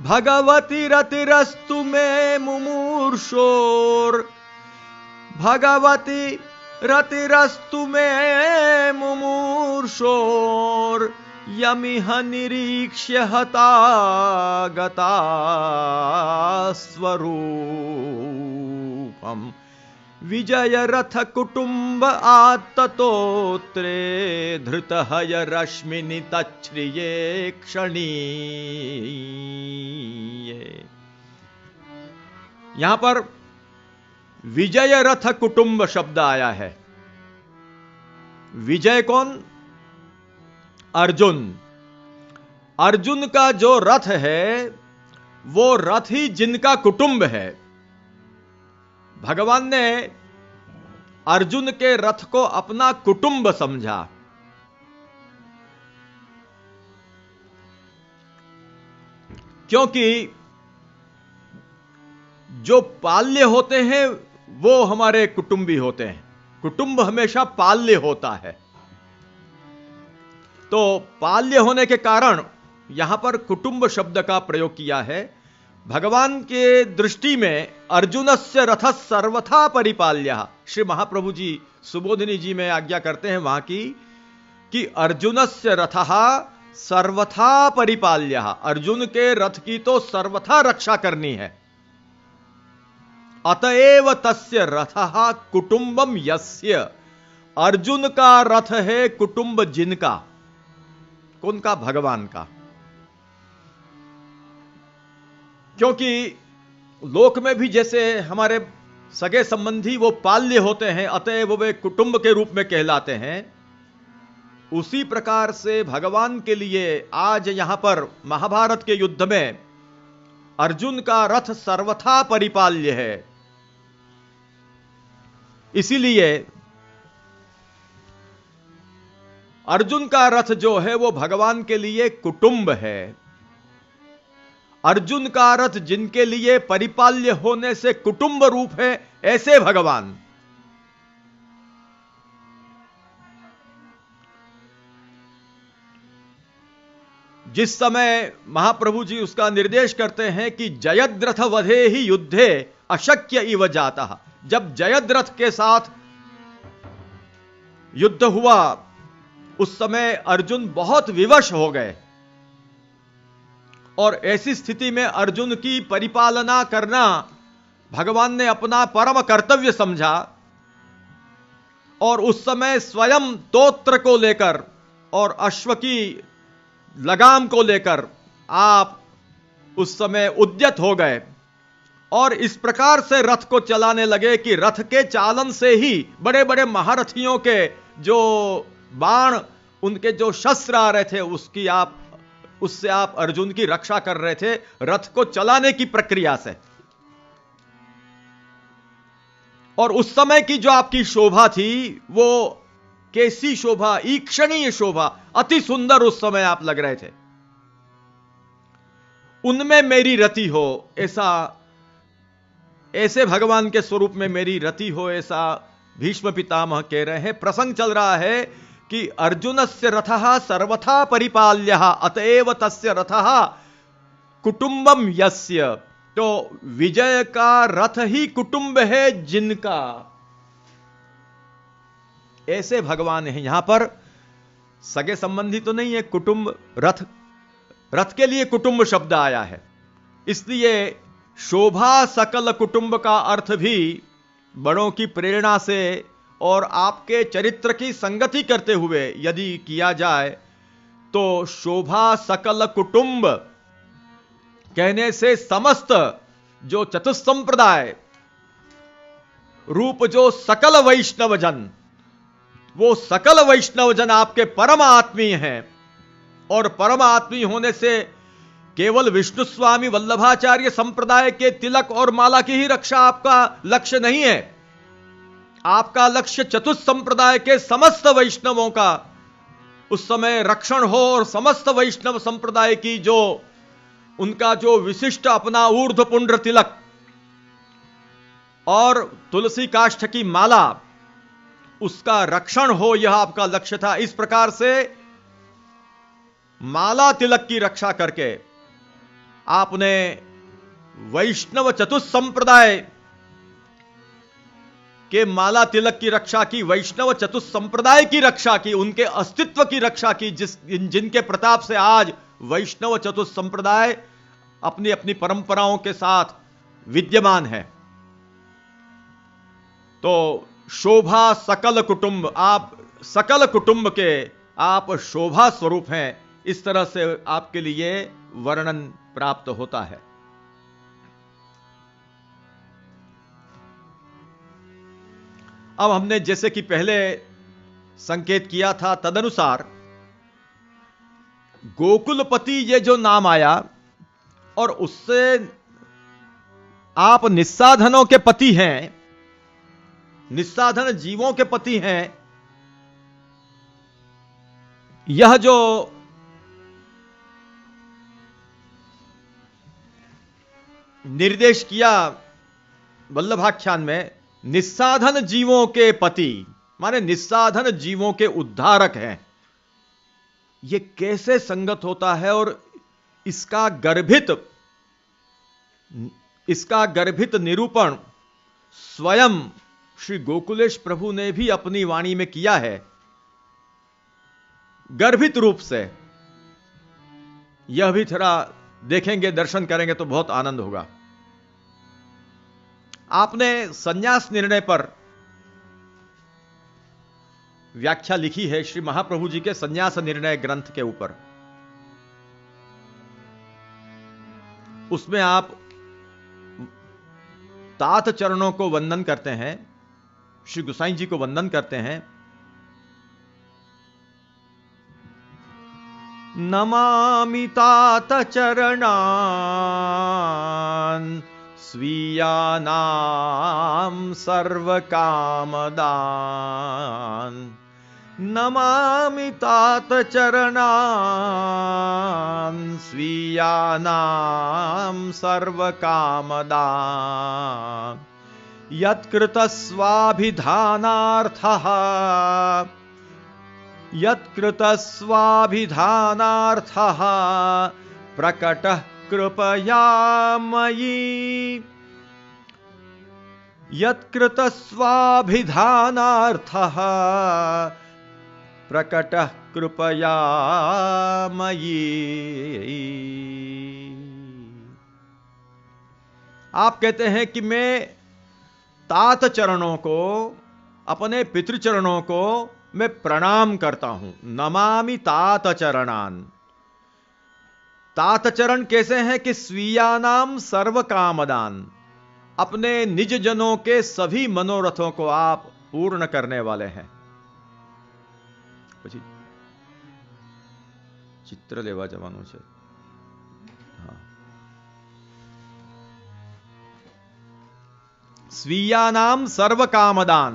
भगवती रतिरस्तु में मुमूर्षोर, भगवती रतिरस्तु में मुमूर्षोर यमिह निरीक्ष्य हतागता स्वरूपम। विजय रथ कुटुंब आततोत्रे धृत हय रश्मिनि तच्छ्रिये क्षणीये। यहां पर विजय रथ कुटुंब शब्द आया है। विजय कौन? अर्जुन। अर्जुन का जो रथ है वो रथ ही जिनका कुटुंब है। भगवान ने अर्जुन के रथ को अपना कुटुंब समझा। क्योंकि जो पाल्य होते हैं वो हमारे कुटुंबी होते हैं। कुटुंब हमेशा पाल्य होता है, तो पाल्य होने के कारण यहां पर कुटुंब शब्द का प्रयोग किया है। भगवान के दृष्टि में अर्जुनस्य रथः सर्वथा परिपाल्यः। श्री महाप्रभु जी सुबोधिनी जी में आज्ञा करते हैं वहां की कि अर्जुनस्य रथः सर्वथा परिपाल्यः। अर्जुन के रथ की तो सर्वथा रक्षा करनी है। अतएव तस्य रथः कुटुंबम यस्य। अर्जुन का रथ है कुटुंब जिनका। कौन का? भगवान का। क्योंकि लोक में भी जैसे हमारे सगे संबंधी वो पाल्य होते हैं, अतएव वे कुटुंब के रूप में कहलाते हैं, उसी प्रकार से भगवान के लिए आज यहां पर महाभारत के युद्ध में अर्जुन का रथ सर्वथा परिपाल्य है। इसीलिए अर्जुन का रथ जो है वो भगवान के लिए कुटुंब है। अर्जुन का रथ जिनके लिए परिपाल्य होने से कुटुंब रूप है, ऐसे भगवान। जिस समय महाप्रभु जी उसका निर्देश करते हैं कि जयद्रथ वधे ही युद्धे अशक्य इव जातः। जब जयद्रथ के साथ युद्ध हुआ उस समय अर्जुन बहुत विवश हो गए और ऐसी स्थिति में अर्जुन की परिपालना करना भगवान ने अपना परम कर्तव्य समझा और उस समय स्वयं तोत्र को लेकर और अश्व की लगाम को लेकर आप उस समय उद्यत हो गए और इस प्रकार से रथ को चलाने लगे कि रथ के चालन से ही बड़े बड़े महारथियों के जो बाण, उनके जो शस्त्र आ रहे थे उससे आप अर्जुन की रक्षा कर रहे थे रथ को चलाने की प्रक्रिया से। और उस समय की जो आपकी शोभा थी वो कैसी शोभा, ईक्षणीय शोभा, अति सुंदर उस समय आप लग रहे थे। उनमें मेरी रति हो, ऐसे भगवान के स्वरूप में मेरी रति हो, ऐसा भीष्म पितामह कह रहे हैं। प्रसंग चल रहा है कि अर्जुनस्य रथः सर्वथा परिपाल्यः अतएव तस्य रथः कुटुंबम यस्य। तो विजय का रथ ही कुटुंब है जिनका, ऐसे भगवान है। यहां पर सगे संबंधी तो नहीं है, कुटुंब, रथ के लिए कुटुंब शब्द आया है। इसलिए शोभा सकल कुटुंब का अर्थ भी बड़ों की प्रेरणा से और आपके चरित्र की संगति करते हुए यदि किया जाए तो शोभा सकल कुटुंब कहने से समस्त जो चतुस्संप्रदाय रूप जो सकल वैष्णव जन, वो सकल वैष्णव जन आपके परम आत्मीय हैं। और परम आत्मीय होने से केवल विष्णु स्वामी वल्लभाचार्य संप्रदाय के तिलक और माला की ही रक्षा आपका लक्ष्य नहीं है। आपका लक्ष्य चतुस्संप्रदाय के समस्त वैष्णवों का उस समय रक्षण हो और समस्त वैष्णव संप्रदाय की जो उनका जो विशिष्ट अपना ऊर्ध्व पुंड्र तिलक और तुलसी काष्ठ की माला, उसका रक्षण हो, यह आपका लक्ष्य था। इस प्रकार से माला तिलक की रक्षा करके आपने वैष्णव चतुस्संप्रदाय के माला तिलक की रक्षा की, वैष्णव चतुस्संप्रदाय की रक्षा की, उनके अस्तित्व की रक्षा की, जिनके प्रताप से आज वैष्णव चतुस्संप्रदाय अपनी अपनी परंपराओं के साथ विद्यमान है। तो शोभा सकल कुटुंब, आप सकल कुटुंब के आप शोभा स्वरूप हैं, इस तरह से आपके लिए वर्णन प्राप्त होता है। अब हमने जैसे कि पहले संकेत किया था तदनुसार गोकुलपति ये जो नाम आया और उससे आप निस्साधनों के पति हैं, निस्साधन जीवों के पति हैं। यह जो निर्देश किया वल्लभाख्यान में, निस्साधन जीवों के पति माने निस्साधन जीवों के उद्धारक हैं, यह कैसे संगत होता है। और इसका गर्भित निरूपण स्वयं श्री गोकुलेश प्रभु ने भी अपनी वाणी में किया है, गर्भित रूप से। यह भी थोड़ा देखेंगे, दर्शन करेंगे तो बहुत आनंद होगा। आपने संन्यास निर्णय पर व्याख्या लिखी है श्री महाप्रभु जी के संन्यास निर्णय ग्रंथ के ऊपर। उसमें आप तात चरणों को वंदन करते हैं, श्री गोसाई जी को वंदन करते हैं। नमामि तात चरणान स्वीयानां सर्वकामदान। नमामि तात चरणान स्वीयानां सर्वकामदान। यत्कृतस्वाभिधानार्थः प्रकटः कृपया मयि। यत्कृतस्वाभिधानार्थः प्रकटः कृपया मयि। आप कहते हैं कि मैं तात चरणों को, अपने पितृचरणों को मैं प्रणाम करता हूं। नमामि तात चरणान। तात चरण कैसे हैं कि स्वीयानाम सर्व कामदान, अपने निज जनों के सभी मनोरथों को आप पूर्ण करने वाले हैं। પછી ચિત્ર લેવા જવાનું છે। स्वीयानाम सर्व कामदान।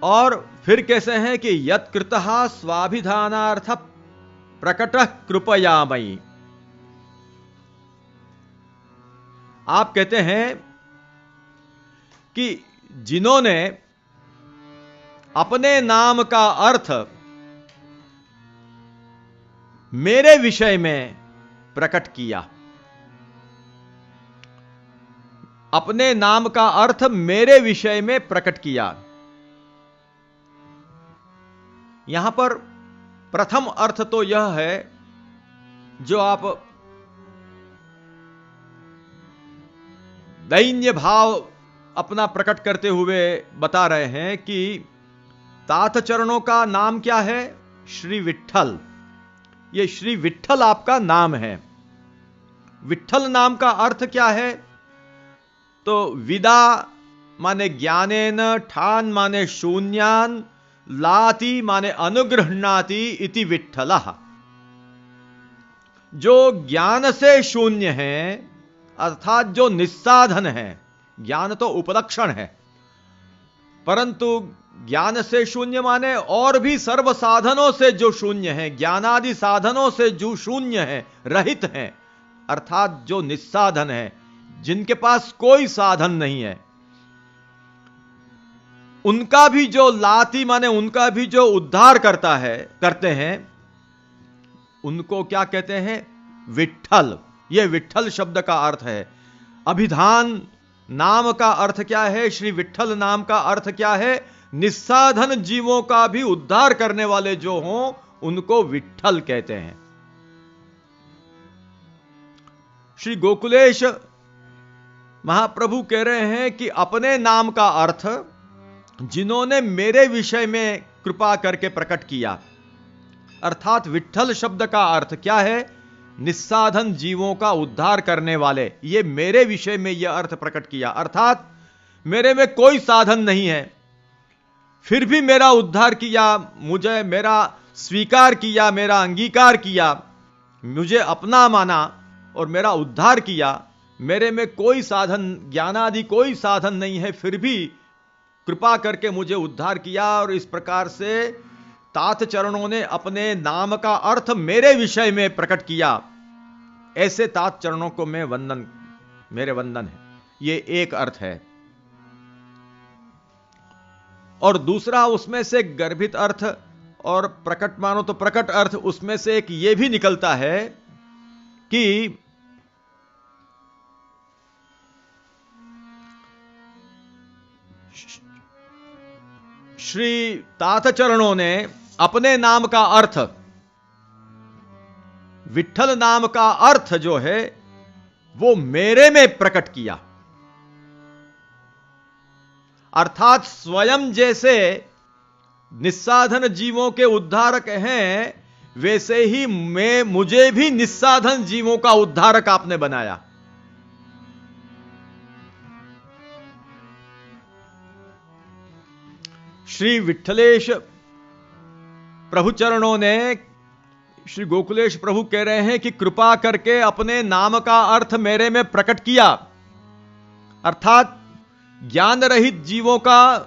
और फिर कैसे हैं कि यत् कृतः स्वाभिधानार्थ प्रकटः कृपयामयि। आप कहते हैं कि जिन्होंने अपने नाम का अर्थ मेरे विषय में प्रकट किया, अपने नाम का अर्थ मेरे विषय में प्रकट किया। यहां पर प्रथम अर्थ तो यह है जो आप दैन्य भाव अपना प्रकट करते हुए बता रहे हैं कि तात चरणों का नाम क्या है? श्री विट्ठल। ये श्री विट्ठल आपका नाम है। विट्ठल नाम का अर्थ क्या है? तो विदा माने ज्ञानेन, ठान माने शून्यान, लाति माने अनुगृह्णाति इति विट्ठलः। जो ज्ञान से शून्य है, अर्थात जो निस्साधन है। ज्ञान तो उपलक्षण है, परंतु ज्ञान से शून्य माने और भी सर्व साधनों से जो शून्य है, ज्ञानादि साधनों से जो शून्य है, रहित है, अर्थात जो निस्साधन है, जिनके पास कोई साधन नहीं है, उनका भी जो लाति माने उनका भी जो उद्धार करते हैं, उनको क्या कहते हैं? विट्ठल। यह विट्ठल शब्द का अर्थ है। अभिधान नाम का अर्थ क्या है? श्री विट्ठल नाम का अर्थ क्या है? निस्साधन जीवों का भी उद्धार करने वाले जो हों, उनको विट्ठल कहते हैं। श्री गोकुलेश महाप्रभु कह रहे हैं कि अपने नाम का अर्थ जिन्होंने मेरे विषय में कृपा करके प्रकट किया, अर्थात विट्ठल शब्द का अर्थ क्या है? निस्साधन जीवों का उद्धार करने वाले। ये मेरे विषय में यह अर्थ प्रकट किया, अर्थात मेरे में कोई साधन नहीं है, फिर भी मेरा उद्धार किया, मुझे मेरा स्वीकार किया, मेरा अंगीकार किया, मुझे अपना माना और मेरा उद्धार किया। मेरे में कोई साधन, ज्ञानादि कोई साधन नहीं है, फिर भी कृपा करके मुझे उद्धार किया। और इस प्रकार से तात चरणों ने अपने नाम का अर्थ मेरे विषय में प्रकट किया। ऐसे तात चरणों को मैं मेरे वंदन है। ये एक अर्थ है। और दूसरा उसमें से गर्भित अर्थ और प्रकट मानो तो प्रकट अर्थ, उसमें से एक ये भी निकलता है कि श्री तात चरणों ने अपने नाम का अर्थ, विट्ठल नाम का अर्थ जो है वो मेरे में प्रकट किया। अर्थात स्वयं जैसे निस्साधन जीवों के उद्धारक हैं, वैसे ही मुझे भी निस्साधन जीवों का उद्धारक आपने बनाया। श्री विट्ठलेश प्रभु चरणों ने, श्री गोकुलेश प्रभु कह रहे हैं कि कृपा करके अपने नाम का अर्थ मेरे में प्रकट किया, अर्थात ज्ञान रहित जीवों का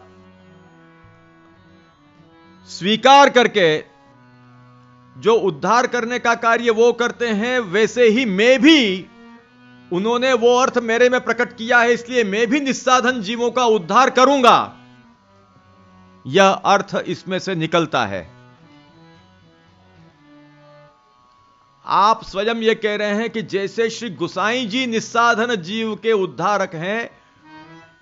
स्वीकार करके जो उद्धार करने का कार्य वो करते हैं, वैसे ही मैं भी, उन्होंने वो अर्थ मेरे में प्रकट किया है, इसलिए मैं भी निस्साधन जीवों का उद्धार करूंगा। यह अर्थ इसमें से निकलता है। आप स्वयं यह कह रहे हैं कि जैसे श्री गोसाई जी निस्साधन जीव के उद्धारक हैं,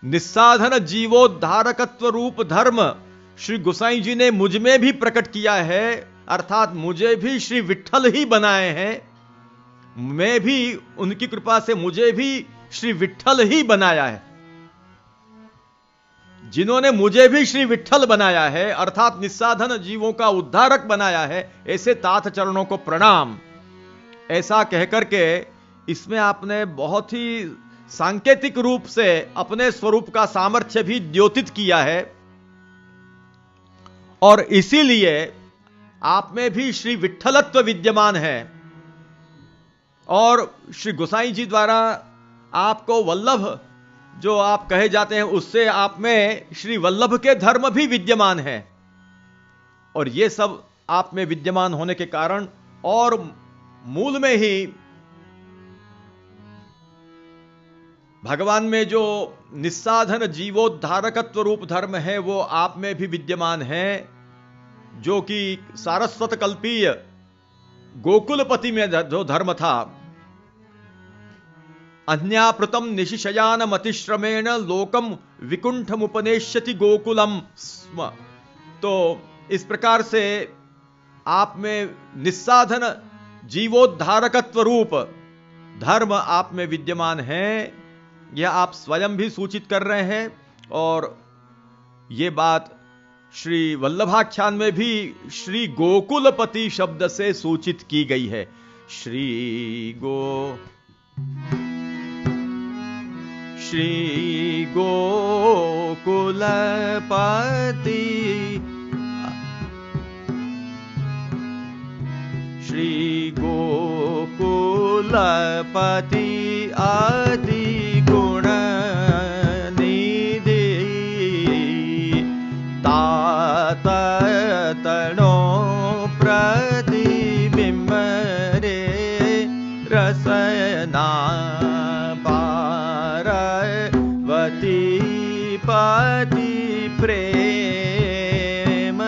निस्साधन जीवोद्धारकत्व रूप धर्म श्री गोसाई जी ने मुझ में भी प्रकट किया है, अर्थात मुझे भी श्री विट्ठल ही बनाए हैं। मैं भी उनकी कृपा से मुझे भी श्री विट्ठल ही बनाया है। जिन्होंने मुझे भी श्री विट्ठल बनाया है, अर्थात निस्साधन जीवों का उद्धारक बनाया है, ऐसे तात चरणों को प्रणाम। ऐसा कहकर के इसमें आपने बहुत ही सांकेतिक रूप से अपने स्वरूप का सामर्थ्य भी द्योतित किया है, और इसीलिए आप में भी श्री विट्ठलत्व विद्यमान है, और श्री गोसाई जी द्वारा आपको वल्लभ जो आप कहे जाते हैं उससे आप में श्री वल्लभ के धर्म भी विद्यमान है। और ये सब आप में विद्यमान होने के कारण और मूल में ही भगवान में जो निस्साधन जीवोद्धारकत्व रूप धर्म है वो आप में भी विद्यमान है, जो कि सारस्वत कल्पीय गोकुलपति में जो धर्म था, अन्यापृतम निशिशयान मतिश्रमेण लोकम विकुंठमुपनेष्यति गोकुलम स्म। तो इस प्रकार से आप में निस्साधन जीवोद्धारकत्व रूप धर्म आप में विद्यमान है, यह आप स्वयं भी सूचित कर रहे हैं। और यह बात श्री वल्लभाख्यान में भी श्री गोकुलपति शब्द से सूचित की गई है। श्री गोकुलपति श्री गोकुलपति आदि गुण निधि तात तणो प्रतिबिंब रे रसना पार्वती पति प्रेम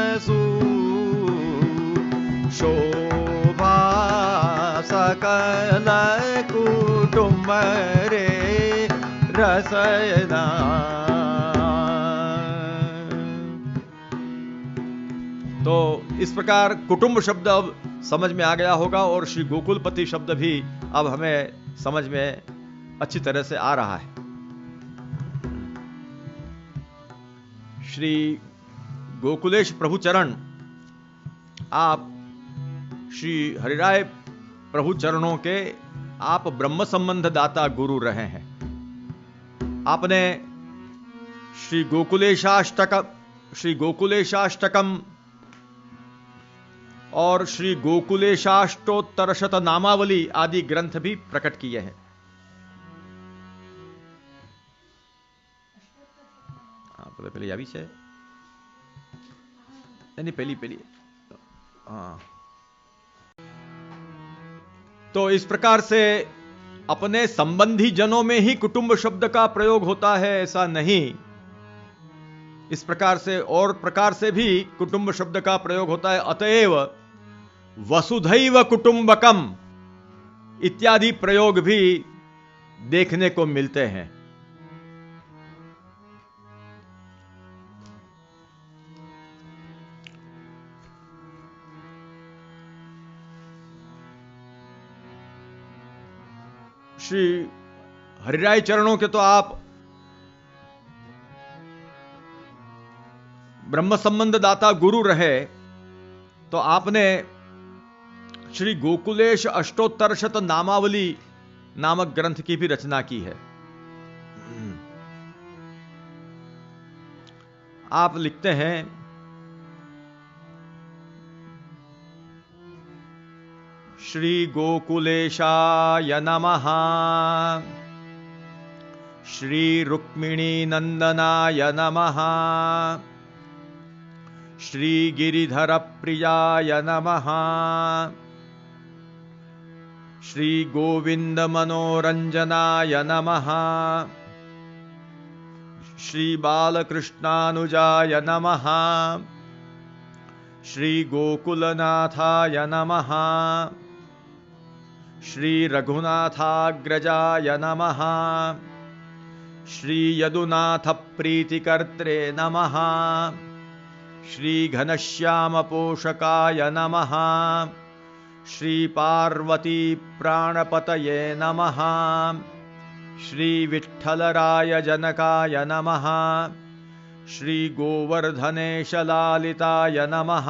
शोभा सकल कुटुंब रे रसना। तो इस प्रकार कुटुंब शब्द अब समझ में आ गया होगा और श्री गोकुलपति शब्द भी अब हमें समझ में अच्छी तरह से आ रहा है। श्री गोकुलेश प्रभुचरण आप श्री हरिराय प्रभु चरणों के आप ब्रह्म संबंध दाता गुरु रहे हैं। आपने श्री गोकुलेशाष्टकम और श्री गोकुलेशाष्टोत्तरशत नामावली आदि ग्रंथ भी प्रकट किए हैं। पहले या विषय नहीं पहली हाँ। तो इस प्रकार से अपने संबंधी जनों में ही कुटुंब शब्द का प्रयोग होता है ऐसा नहीं, इस प्रकार से और प्रकार से भी कुटुंब शब्द का प्रयोग होता है। अतएव वसुधैव कुटुंबकम इत्यादि प्रयोग भी देखने को मिलते हैं। श्री हरिराय चरणों के तो आप ब्रह्म संबंध दाता गुरु रहे, तो आपने श्री गोकुलेश अष्टोत्तरशत नामावली नामक ग्रंथ की भी रचना की है। आप लिखते हैं श्री गोकुलेशाय नमः, श्री रुक्मिणी नंदनाय नमः, श्री गिरिधर प्रियाय नमः, श्री गोविंद मनोरंजनाय नमः, श्री बालकृष्णानुजाय नमः, श्री गोकुलनाथाय नमः, श्री रघुनाथाग्रजाय नमः, श्री यदुनाथ प्रीतिकर्त्रे नमः, श्री घनश्याम पोषकाय नमः, श्री पार्वती प्राणपतये नमः, श्री विठ्ठलराय जनकाय नमः, श्री गोवर्धनेशलालिताय नमः,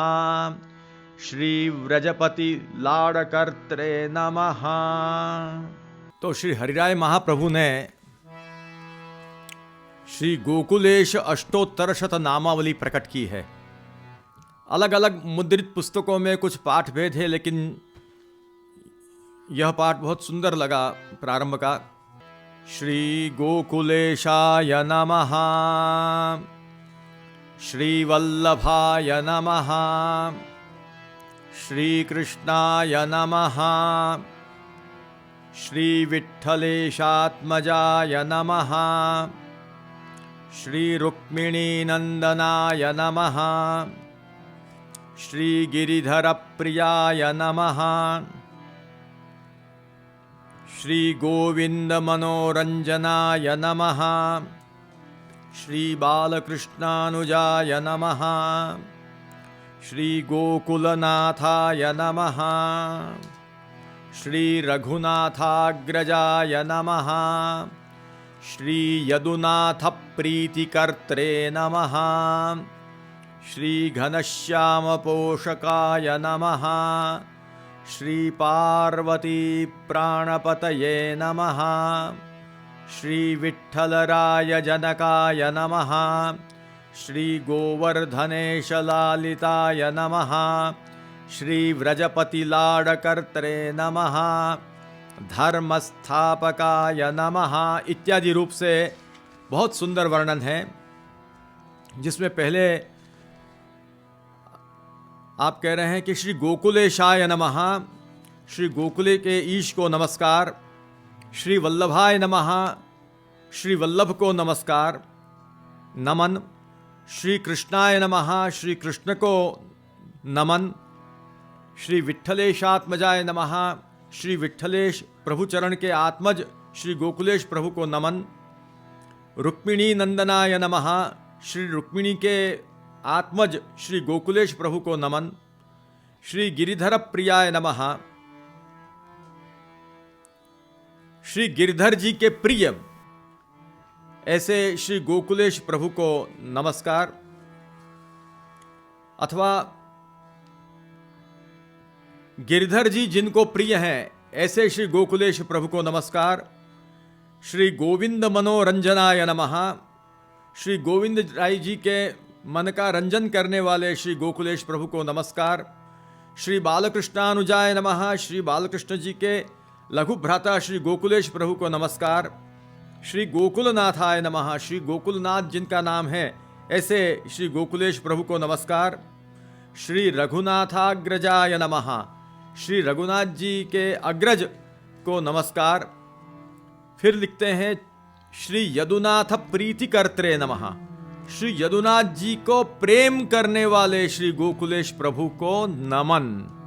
श्री व्रजपति लाड़कर्त्रे नमः। तो श्री हरिराय महाप्रभु ने श्री गोकुलेश अष्टोत्तरशत नामावली प्रकट की है। अलग अलग मुद्रित पुस्तकों में कुछ पाठ भेद है, लेकिन यह पाठ बहुत सुंदर लगा प्रारंभ का। श्री गोकुलेशाय नमः। श्री वल्लभाय नमः। श्री कृष्णाय नमः। श्री विठ्ठलेशात्मजाय नमः। श्री रुक्मिणीनन्दनाय नमः। श्री गिरिधरप्रियाय नमः। श्री गोविन्दमनोरञ्जनाय नमः। श्री बालकृष्णानुजाय नमः। श्री गोकुलनाथाय नमः। श्री रघुनाथाग्रजाय नमः। श्री यदुनाथप्रीतिकर्त्रे नमः। श्री घनश्यामपोषकाय नमः। श्री पार्वती प्राणपतये नमः। श्री विठ्ठलराय जनकाय नमः। श्री गोवर्धनेशलालिताय नमः। श्री व्रजपतिलाडकर्त्रे नमः। धर्मस्थापकाय नमः इत्यादि रूप से बहुत सुंदर वर्णन है, जिसमें पहले आप कह रहे हैं कि श्री गोकुलेशाय नमः, श्री गोकुले के ईश को नमस्कार। श्री वल्लभाय नमः, श्री वल्लभ को नमस्कार नमन। श्री कृष्णाय नमः, श्री कृष्ण को नमन। श्री विठ्ठलेशात्मजाय नमः, श्री विठ्ठलेश प्रभु चरण के आत्मज श्री गोकुलेश प्रभु को नमन। रुक्मिणी नंदनाय नमः, श्री रुक्मिणी के आत्मज श्री गोकुलेश प्रभु को नमन। श्री गिरिधर प्रियाय नमः, श्री गिरधर जी के प्रिय ऐसे श्री गोकुलेश प्रभु को नमस्कार। अथवा गिरधर जी जिनको प्रिय हैं ऐसे श्री गोकुलेश प्रभु को नमस्कार। श्री गोविंद मनोरंजनाय नमः, श्री गोविंद राय जी के मन का रंजन करने वाले श्री गोकुलेश प्रभु को नमस्कार। श्री बालकृष्णानुजाय नमः, श्री बालकृष्ण जी के लघु भ्राता श्री गोकुलेश प्रभु को नमस्कार। श्री गोकुलनाथाय नमः, श्री गोकुलनाथ जिनका नाम है ऐसे श्री गोकुलेश प्रभु को नमस्कार। श्री रघुनाथाग्रजाय नमः, श्री रघुनाथ जी के अग्रज को नमस्कार। फिर लिखते हैं श्री यदुनाथ प्रीतिकर्त्रे नमः, श्री यदुनाथ जी को प्रेम करने वाले श्री गोकुलेश प्रभु को नमन।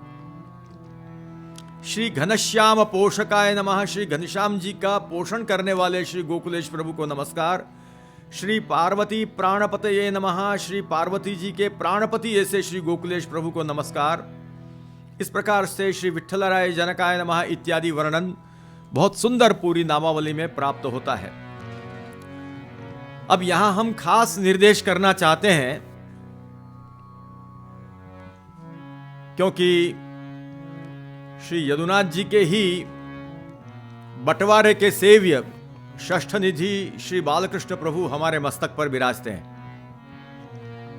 श्री घनश्याम पोषकाय नमः, श्री घनश्याम जी का पोषण करने वाले श्री गोकुलेश प्रभु को नमस्कार। श्री पार्वती प्राणपतये नमः, श्री पार्वती जी के प्राणपति ऐसे श्री गोकुलेश प्रभु को नमस्कार। इस प्रकार से श्री विठ्ठलराय जनकाय नमः इत्यादि वर्णन बहुत सुंदर पूरी नामावली में प्राप्त होता है। अब यहां हम खास निर्देश करना चाहते हैं, क्योंकि श्री यदुनाथ जी के ही बंटवारे के सेव्य षष्ठ निधि श्री बालकृष्ण प्रभु हमारे मस्तक पर विराजते हैं।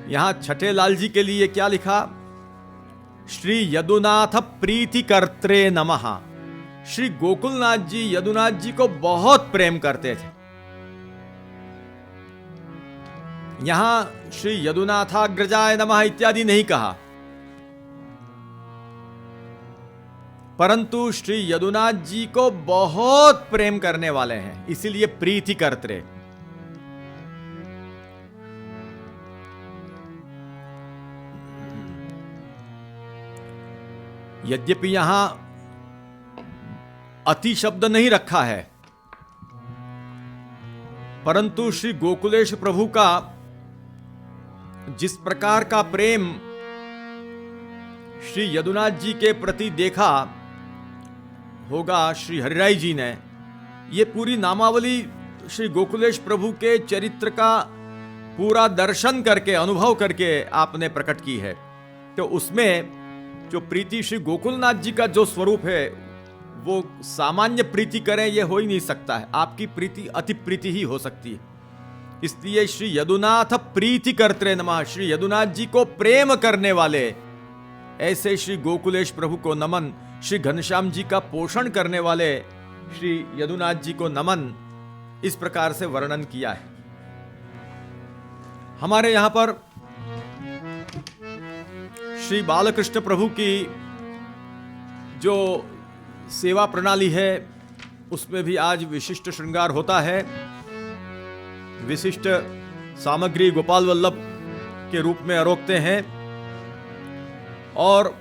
यहां छठे लाल जी के लिए क्या लिखा? श्री यदुनाथ प्रीतिकर्त्रे नमः। श्री गोकुलनाथ जी यदुनाथ जी को बहुत प्रेम करते थे। यहां श्री यदुनाथाग्रजाय नमः इत्यादि नहीं कहा, परंतु श्री यदुनाथ जी को बहुत प्रेम करने वाले हैं, इसीलिए प्रीति कर्त्रे। यद्यपि यहां अति शब्द नहीं रखा है, परंतु श्री गोकुलेश प्रभु का जिस प्रकार का प्रेम श्री यदुनाथ जी के प्रति देखा होगा श्री हरिराय जी ने, ये पूरी नामावली श्री गोकुलेश प्रभु के चरित्र का पूरा दर्शन करके अनुभव करके आपने प्रकट की है। तो उसमें जो प्रीति श्री गोकुलनाथ जी का जो स्वरूप है वो सामान्य प्रीति करें ये हो ही नहीं सकता है। आपकी प्रीति अति प्रीति ही हो सकती है। इसलिए श्री यदुनाथ प्रीति कर्त्रे नमः, श्री यदुनाथ जी को प्रेम करने वाले ऐसे श्री गोकुलेश प्रभु को नमन। श्री घनश्याम जी का पोषण करने वाले श्री यदुनाथ जी को नमन। इस प्रकार से वर्णन किया है। हमारे यहां पर श्री बालकृष्ण प्रभु की जो सेवा प्रणाली है उसमें भी आज विशिष्ट श्रृंगार होता है। विशिष्ट सामग्री गोपाल वल्लभ के रूप में आरोपते हैं। और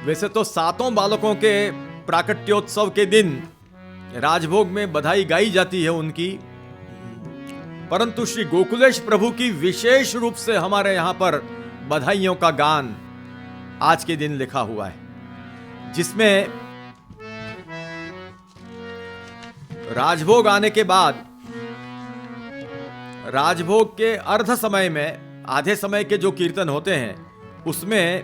वैसे तो 7 बालकों के प्राकट्योत्सव के दिन राजभोग में बधाई गाई जाती है उनकी, परंतु श्री गोकुलेश प्रभु की विशेष रूप से हमारे यहां पर बधाइयों का गान आज के दिन लिखा हुआ है, जिसमें राजभोग आने के बाद राजभोग के अर्ध समय में आधे समय के जो कीर्तन होते हैं उसमें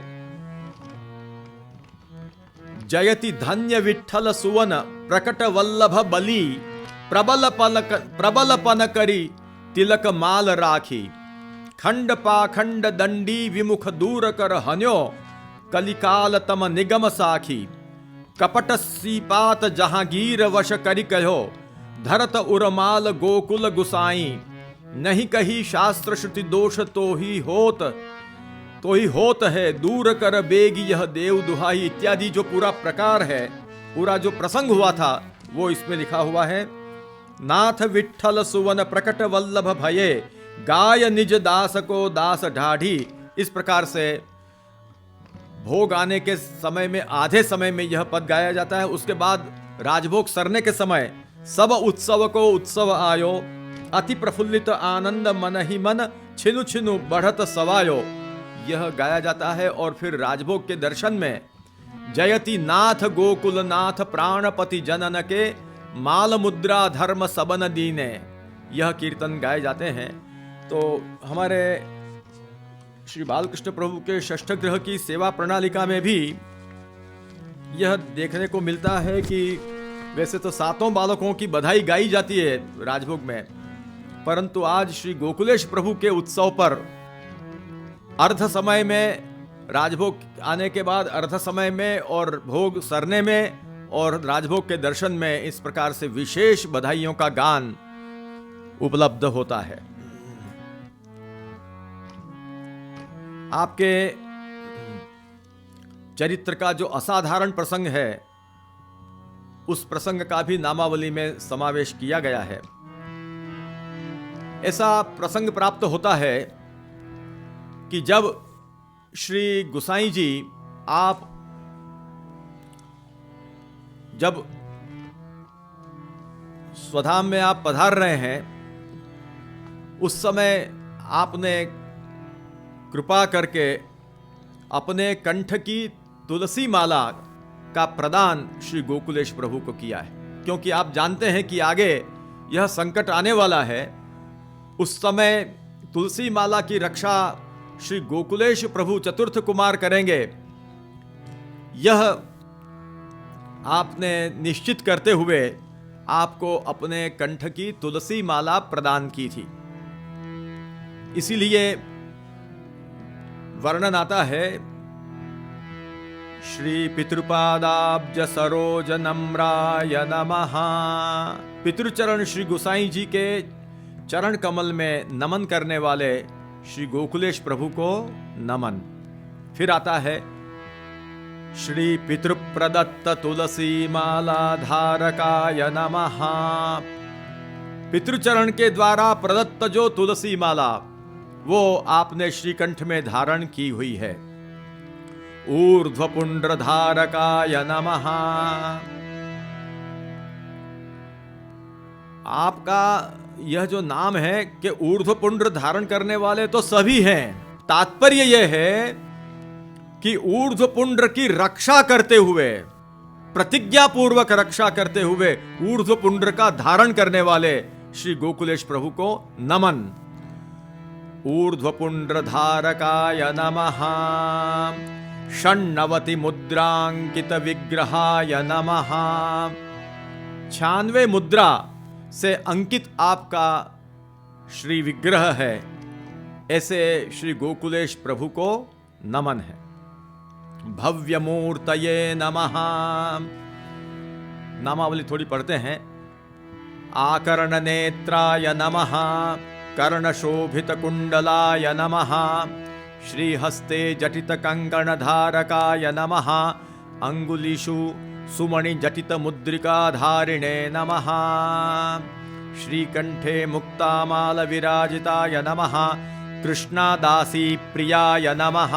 जयति धन्य विठ्ठल सुवन प्रकट वल्लभ बली प्रबलपन करी तिलक माल राखी खंड पाखंड दंडी विमुख दूर कर हन्यो कलिकाल तम निगम साखी कपट सीपात जहांगीर वश करि कहो धरत उरमाल गोकुल गुसाई नहीं कही शास्त्र श्रुति दोष तो ही होत है दूर कर बेगी यह देव दुहाई इत्यादि जो पूरा प्रकार है, पूरा जो प्रसंग हुआ था वो इसमें लिखा हुआ है। नाथ विठ्ठल सुवन प्रकट वल्लभ भये गाय निज दास को दास ढाढ़ी। इस प्रकार से भोग आने के समय में आधे समय में यह पद गाया जाता है। उसके बाद राजभोग सरने के समय सब उत्सव को उत्सव आयो अति प्रफुल्लित आनंद मन ही मन छिनु छिनु बढ़त सवायो, यह गाया जाता है। और फिर राजभोग के दर्शन में जयति नाथ गोकुल नाथ प्राणपति जनन के माल मुद्रा धर्म सबन दीने, यह कीर्तन गाए जाते हैं। तो हमारे श्री बालकृष्ण प्रभु के षष्ठ ग्रह की सेवा प्रणालिका में भी यह देखने को मिलता है कि वैसे तो 7 बालकों की बधाई गाई जाती है राजभोग में, परंतु आज श्री गोकुलेश प्रभु के उत्सव पर अर्ध समय में राजभोग आने के बाद अर्ध समय में और भोग सरने में और राजभोग के दर्शन में इस प्रकार से विशेष बधाइयों का गान उपलब्ध होता है। आपके चरित्र का जो असाधारण प्रसंग है उस प्रसंग का भी नामावली में समावेश किया गया है। ऐसा प्रसंग प्राप्त होता है कि जब श्री गुसाई जी आप जब स्वधाम में आप पधार रहे हैं उस समय आपने कृपा करके अपने कंठ की तुलसी माला का प्रदान श्री गोकुलेश प्रभु को किया है, क्योंकि आप जानते हैं कि आगे यह संकट आने वाला है। उस समय तुलसी माला की रक्षा श्री गोकुलेश प्रभु चतुर्थ कुमार करेंगे, यह आपने निश्चित करते हुए आपको अपने कंठ की तुलसी माला प्रदान की थी। इसीलिए वर्णन आता है श्री पितृपादाब्ज सरोज नम्राय नमः। पितृचरण श्री गोसाई जी के चरण कमल में नमन करने वाले श्री गोकुलेश प्रभु को नमन। फिर आता है श्री पितृप्रदत्त तुलसी माला धारकाय नमः। पितृचरण के द्वारा प्रदत्त जो तुलसी माला वो आपने श्रीकंठ में धारण की हुई है। ऊर्ध्वपुंड्र धारकाय नमः। आपका यह जो नाम है कि ऊर्ध्वपुंड्र धारण करने वाले तो सभी हैं, तात्पर्य यह है कि ऊर्ध्वपुंड्र की रक्षा करते हुए, प्रतिज्ञा पूर्वक रक्षा करते हुए ऊर्ध्वपुंड्र का धारण करने वाले श्री गोकुलेश प्रभु को नमन। ऊर्ध्वपुंड्र धारकाय नमः। षण्णवति मुद्रांकित विग्रहाय नमः। 96 मुद्रा से अंकित आपका श्री विग्रह है, ऐसे श्री गोकुलेश प्रभु को नमन है। भव्य मूर्तये नमः। नामावली थोड़ी पढ़ते हैं। आकर्णनेत्राय नमः, कर्णशोभितकुण्डलाय नमः, श्रीहस्ते जटितकङ्कणधारकाय नमः, अङ्गुलिषु सुमणिजटितमुद्रिकाधारिणे नमः, श्रीकण्ठे मुक्तामालविराजिताय नमः, कृष्णादासी प्रियाय नमः।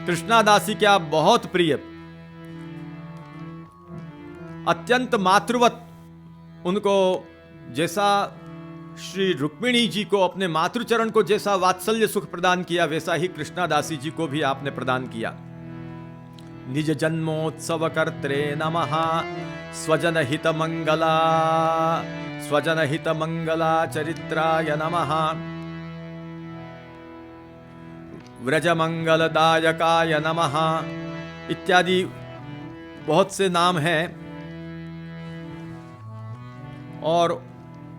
कृष्णादासी क्या बहुत प्रिय, अत्यंत मातृवत, उनको जैसा श्री रुक्मिणी जी को अपने मातृचरण को जैसा वात्सल्य सुख प्रदान किया, वैसा ही कृष्णादासी जी को भी आपने प्रदान किया। निज जन्मोत्सव कर्त्रे नमः, स्वजन हित मंगला चरित्राय नमः, व्रज मंगलदायकाय नमः इत्यादि बहुत से नाम हैं। और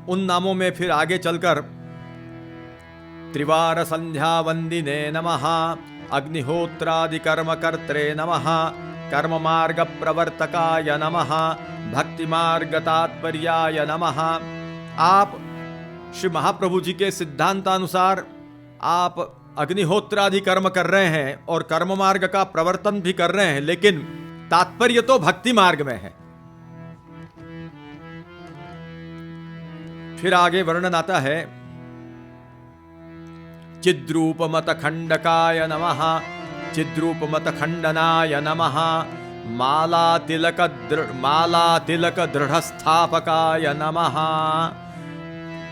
उन नामों में फिर आगे चलकर त्रिवार संध्या वंदिने नमः, अग्निहोत्रादि कर्म कर्त्रे नमः, कर्म मार्ग प्रवर्तकाय नमः, भक्ति मार्ग तात्पर्याय नमः। आप श्री महाप्रभु जी के सिद्धांतानुसार आप अग्निहोत्रादि कर्म कर रहे हैं और कर्म मार्ग का प्रवर्तन भी कर रहे हैं, लेकिन तात्पर्य तो भक्ति मार्ग में है। फिर आगे वर्णन आता है, चिद्रूपमत खंडकाय नमः, चिद्रूपमत खंडनाय नमः, माला तिलक दृढ़स्थापकाय नमः,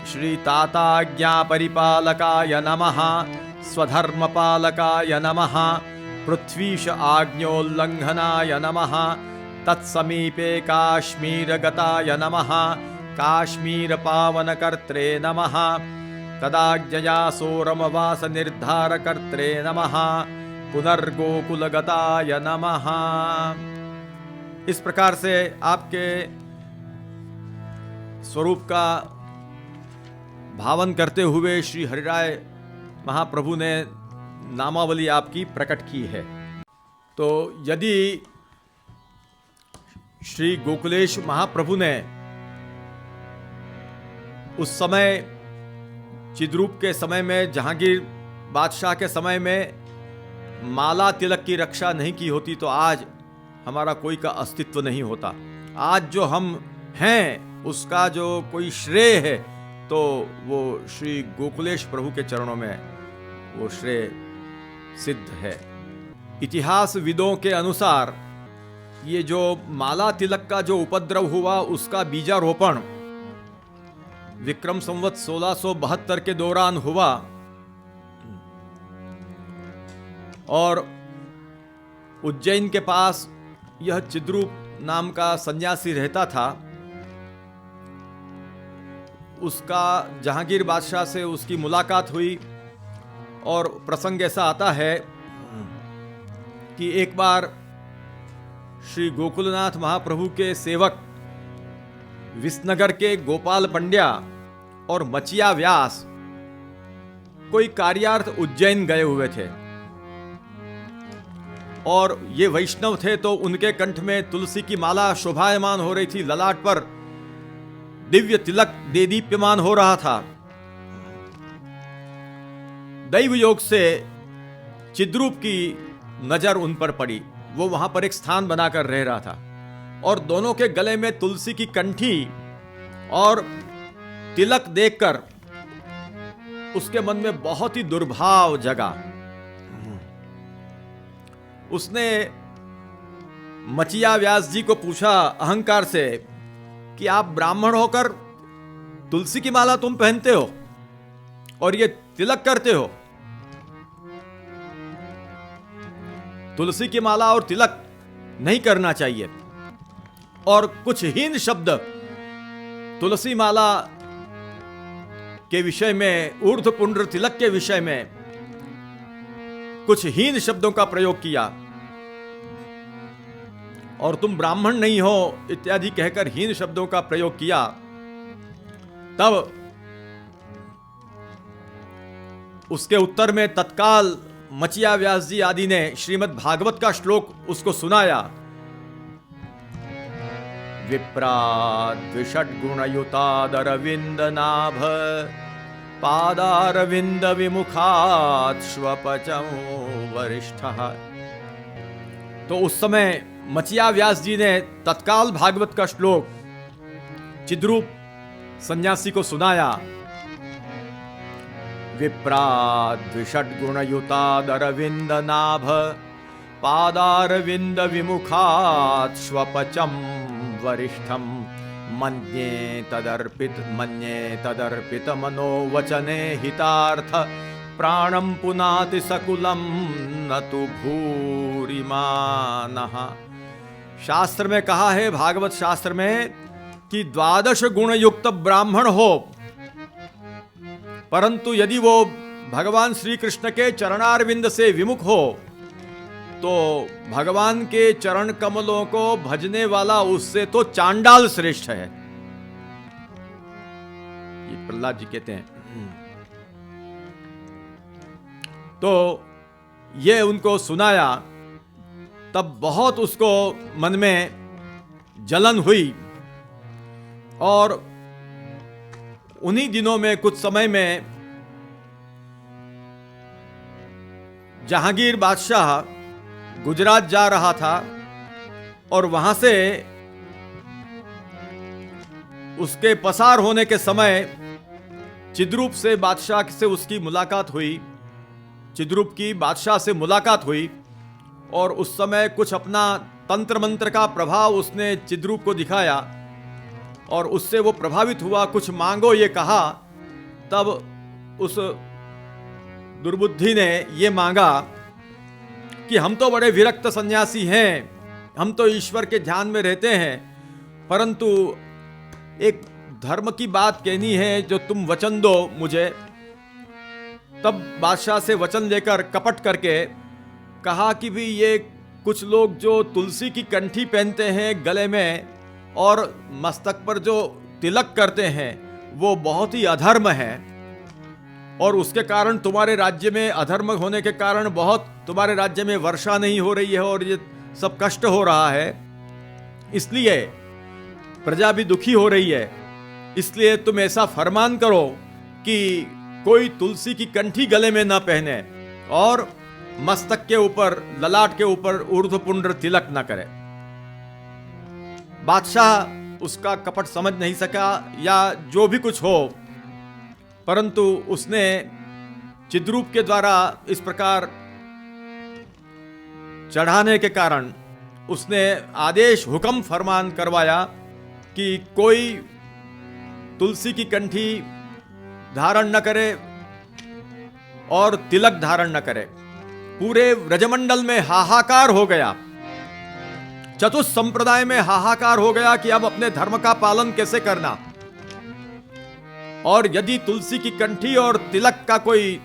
श्री ताताज्ञा परिपालकाय नमः, स्वधर्मपालकाय नमः, पृथ्वीश आज्ञोल्लंघनाय नमः, तत्समीपे काश्मीरगताय नमः, काश्मीर पावन कर्त्रे नमः, तदाज्ञया सोरमवास निर्धार कर्त्रे नमः, पुनर्गोकुलगताय नमः। इस प्रकार से आपके स्वरूप का भावन करते हुए श्री हरिराय महाप्रभु ने नामावली आपकी प्रकट की है। तो यदि श्री गोकुलेश महाप्रभु ने उस समय चिद्रूप के समय में, जहांगीर बादशाह के समय में माला तिलक की रक्षा नहीं की होती तो आज हमारा कोई का अस्तित्व नहीं होता। आज जो हम हैं उसका जो कोई श्रेय है तो वो श्री गोकुलेश प्रभु के चरणों में वो श्रेय सिद्ध है। इतिहास विदों के अनुसार ये जो माला तिलक का जो उपद्रव हुआ उसका बीजारोपण विक्रम संवत 1672 के दौरान हुआ और उज्जैन के पास यह चिद्रूप नाम का सन्यासी रहता था। उसका जहांगीर बादशाह से उसकी मुलाकात हुई और प्रसंग ऐसा आता है कि एक बार श्री गोकुलनाथ महाप्रभु के सेवक विसनगर के गोपाल पंड्या और मचिया व्यास कोई कार्यार्थ उज्जैन गए हुए थे और ये वैष्णव थे, तो उनके कंठ में तुलसी की माला शोभायमान हो रही थी, ललाट पर दिव्य तिलक देदीप्यमान हो रहा था। दैव योग से चिद्रूप की नजर उन पर पड़ी। वो वहां पर एक स्थान बनाकर रह रहा था और दोनों के गले में तुलसी की कंठी और तिलक देखकर उसके मन में बहुत ही दुर्भाव जगा। उसने मचिया व्यास जी को पूछा अहंकार से कि आप ब्राह्मण होकर तुलसी की माला तुम पहनते हो और ये तिलक करते हो। तुलसी की माला और तिलक नहीं करना चाहिए। और कुछ हीन शब्द तुलसी माला के विषय में, ऊर्ध्व पुंड्र तिलक के विषय में कुछ हीन शब्दों का प्रयोग किया और तुम ब्राह्मण नहीं हो इत्यादि कहकर हीन शब्दों का प्रयोग किया। तब उसके उत्तर में तत्काल मचिया व्यास जी आदि ने श्रीमद् भागवत का श्लोक उसको सुनाया। विप्राद्विषड्गुणयुतादरविन्दनाभ पादारविंद विमुखात् स्वपचं वरिष्ठः। तो उस समय मचिया व्यास जी ने तत्काल भागवत का श्लोक चिद्रूप सन्यासी को सुनाया। विप्राद्विषड्गुणयुतादरविंद नाभ पादारविंद विमुखात् स्वपचं वरिष्ठं मन्ये तदर्पित मनोवचने हितार्थ प्राणं पुनाति सकुलं न तु भूरिमानः। शास्त्र में कहा है, भागवत शास्त्र में, कि 12 गुण युक्त ब्राह्मण हो, परंतु यदि वो भगवान श्री कृष्ण के चरणारविंद से विमुख हो तो भगवान के चरण कमलों को भजने वाला उससे तो चांडाल श्रेष्ठ है। ये प्रहलाद जी कहते हैं। तो ये उनको सुनाया, तब बहुत उसको मन में जलन हुई और उन्हीं दिनों में कुछ समय में जहांगीर बादशाह गुजरात जा रहा था और वहां से उसके पसार होने के समय चिद्रूप से बादशाह से उसकी मुलाकात हुई। चिद्रूप की बादशाह से मुलाकात हुई और उस समय कुछ अपना तंत्र मंत्र का प्रभाव उसने चिद्रूप को दिखाया और उससे वो प्रभावित हुआ। कुछ मांगो ये कहा। तब उस दुर्बुद्धि ने ये मांगा कि हम तो बड़े विरक्त सन्यासी हैं, हम तो ईश्वर के ध्यान में रहते हैं, परंतु एक धर्म की बात कहनी है जो तुम वचन दो मुझे। तब बादशाह से वचन लेकर कपट करके कहा कि भी ये कुछ लोग जो तुलसी की कंठी पहनते हैं गले में और मस्तक पर जो तिलक करते हैं वो बहुत ही अधर्म है और उसके कारण तुम्हारे राज्य में अधर्म होने के कारण बहुत तुम्हारे राज्य में वर्षा नहीं हो रही है और ये सब कष्ट हो रहा है, इसलिए प्रजा भी दुखी हो रही है। इसलिए तुम ऐसा फरमान करो कि कोई तुलसी की कंठी गले में ना पहने और मस्तक के ऊपर, ललाट के ऊपर ऊर्ध्वपुंड्र तिलक ना करे। बादशाह उसका कपट समझ नहीं सका या जो भी कुछ हो, परंतु उसने चिद्रूप के द्वारा इस प्रकार चढ़ाने के कारण उसने आदेश हुक्म फरमान करवाया कि कोई तुलसी की कंठी धारण न करे और तिलक धारण न करे। पूरे व्रजमंडल में हाहाकार हो गया, चतुष संप्रदाय में हाहाकार हो गया कि अब अपने धर्म का पालन कैसे करना। और यदि तुलसी की कंठी और तिलक का कोई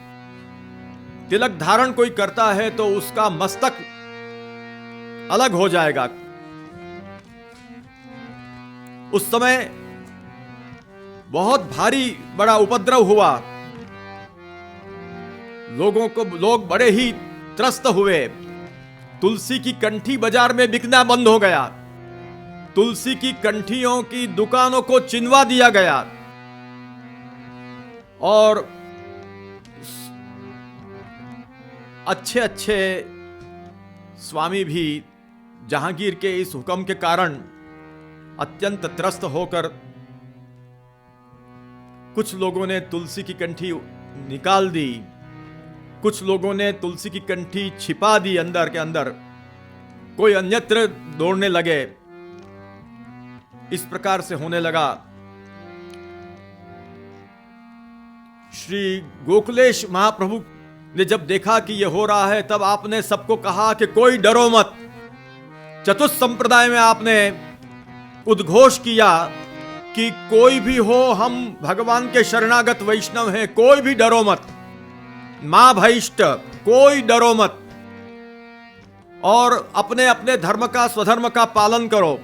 तिलक धारण कोई करता है तो उसका मस्तक अलग हो जाएगा। उस समय बहुत भारी बड़ा उपद्रव हुआ, लोग बड़े ही त्रस्त हुए। तुलसी की कंठी बाजार में बिकना बंद हो गया, तुलसी की कंठियों की दुकानों को चिनवा दिया गया और अच्छे अच्छे स्वामी भी जहांगीर के इस हुक्म के कारण अत्यंत त्रस्त होकर कुछ लोगों ने तुलसी की कंठी निकाल दी, कुछ लोगों ने तुलसी की कंठी छिपा दी अंदर के अंदर, कोई अन्यत्र दौड़ने लगे। इस प्रकार से होने लगा। श्री गोकुलेश महाप्रभु ने जब देखा कि यह हो रहा है, तब आपने सबको कहा कि कोई डरो मत। चतुष संप्रदाय में आपने उद्घोष किया कि कोई भी हो, हम भगवान के शरणागत वैष्णव हैं, कोई भी डरो मत। मां भैष्ट, कोई डरो मत और अपने अपने धर्म का, स्वधर्म का पालन करो।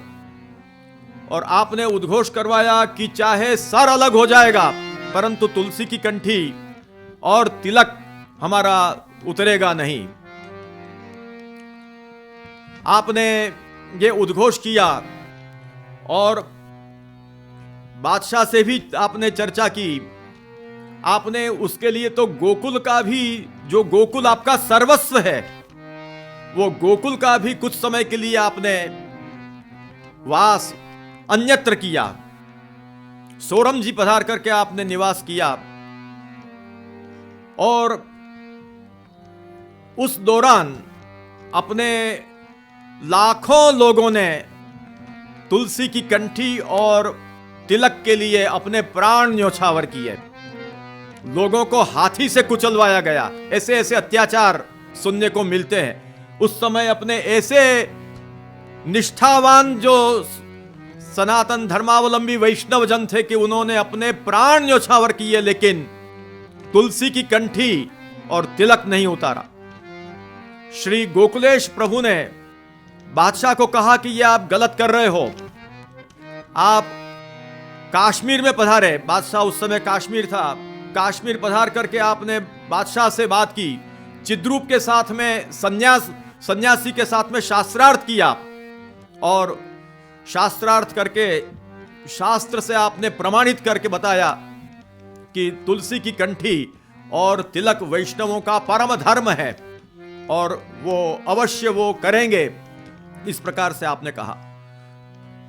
और आपने उद्घोष करवाया कि चाहे सर अलग हो जाएगा परंतु तुलसी की कंठी और तिलक हमारा उतरेगा नहीं। आपने ये उद्घोष किया और बादशाह से भी आपने चर्चा की। आपने उसके लिए तो गोकुल का भी, जो गोकुल आपका सर्वस्व है, वो गोकुल का भी कुछ समय के लिए आपने वास अन्यत्र किया। सोरम जी पधार करके आपने निवास किया और उस दौरान अपने लाखों लोगों ने तुलसी की कंठी और तिलक के लिए अपने प्राण न्योछावर किए। लोगों को हाथी से कुचलवाया गया। ऐसे ऐसे अत्याचार सुनने को मिलते हैं। उस समय अपने ऐसे निष्ठावान जो सनातन धर्मावलंबी वैष्णव जन थे कि उन्होंने अपने प्राण न्योछावर किए, लेकिन तुलसी की कंठी और तिलक नहीं उतारा। श्री गोकुलेश प्रभु ने बादशाह को कहा कि यह आप गलत कर रहे हो। आप काश्मीर में पधारे। बादशाह उस समय काश्मीर था। काश्मीर पधार करके आपने बादशाह से बात की। चिद्रूप के साथ में सन्यासी के साथ में शास्त्रार्थ किया और शास्त्रार्थ करके शास्त्र से आपने प्रमाणित करके बताया कि तुलसी की कंठी और तिलक वैष्णवों का परम धर्म है और वो अवश्य वो करेंगे। इस प्रकार से आपने कहा।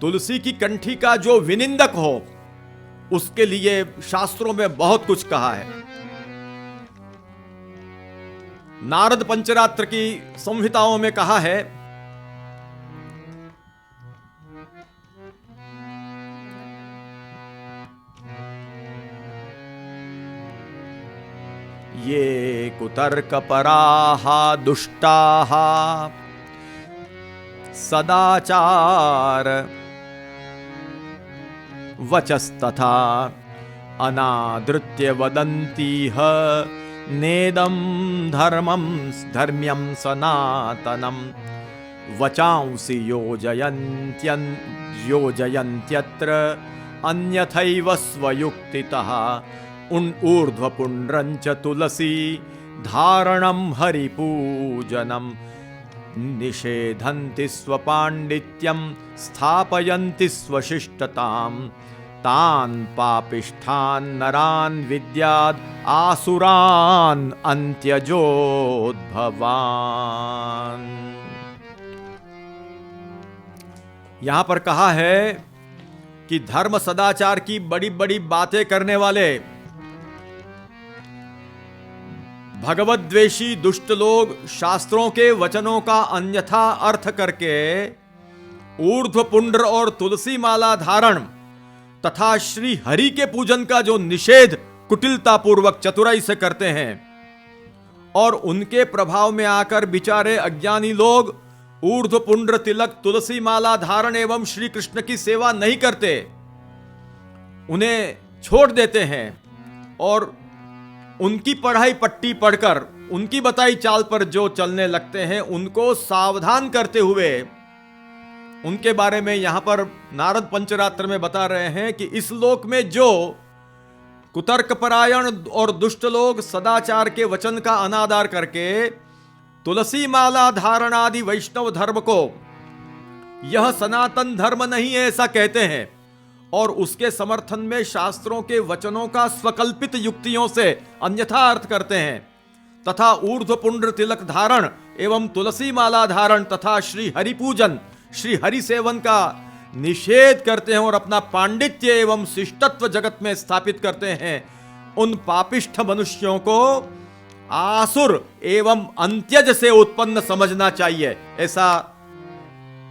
तुलसी की कंठी का जो विनिंदक हो उसके लिए शास्त्रों में बहुत कुछ कहा है। नारद पंचरात्र की संहिताओं में कहा है ये कुतर्कपराः दुष्टाः सदाचार वचस्तथा अनादृत्य वदन्तीह नेदं धर्मं धर्म्यं सनातनं वचांसि योजयन्त्यत्र अन्यथैव स्वयुक्तितः ऊर्ध्वपुण्ड्रं च तुलसी धारणं हरिपूजनं निषेधन्ति स्वपाण्डित्यं स्थापयन्ति स्वशिष्टतां तान् पापिष्ठान् नरान् विद्याद् आसुरान् अन्त्यजोद्भवान्। यहां पर कहा है कि धर्म सदाचार की बड़ी बड़ी बातें करने वाले भगवद्वेषी दुष्ट लोग शास्त्रों के वचनों का अन्यथा अर्थ करके ऊर्ध्वपुंड्र और तुलसी माला धारण तथा श्री हरि के पूजन का जो निषेध कुटिलता पूर्वक चतुराई से करते हैं और उनके प्रभाव में आकर बिचारे अज्ञानी लोग ऊर्ध्वपुंड्र तिलक तुलसी माला धारण एवं श्री कृष्ण की सेवा नहीं करते, उन्हें छोड़ देते हैं और उनकी पढ़ाई पट्टी पढ़कर उनकी बताई चाल पर जो चलने लगते हैं उनको सावधान करते हुए उनके बारे में यहां पर नारद पंचरात्र में बता रहे हैं कि इस लोक में जो कुतर्क परायण और दुष्ट लोग सदाचार के वचन का अनादर करके तुलसी माला धारण आदि वैष्णव धर्म को यह सनातन धर्म नहीं है ऐसा कहते हैं और उसके समर्थन में शास्त्रों के वचनों का स्वकल्पित युक्तियों से अन्यथा अर्थ करते हैं तथा ऊर्ध्वपुंड्र तिलक धारण एवं तुलसी माला धारण तथा श्री हरि पूजन श्री हरि सेवन का निषेध करते हैं और अपना पांडित्य एवं शिष्टत्व जगत में स्थापित करते हैं, उन पापिष्ठ मनुष्यों को आसुर एवं अंत्यज से उत्पन्न समझना चाहिए, ऐसा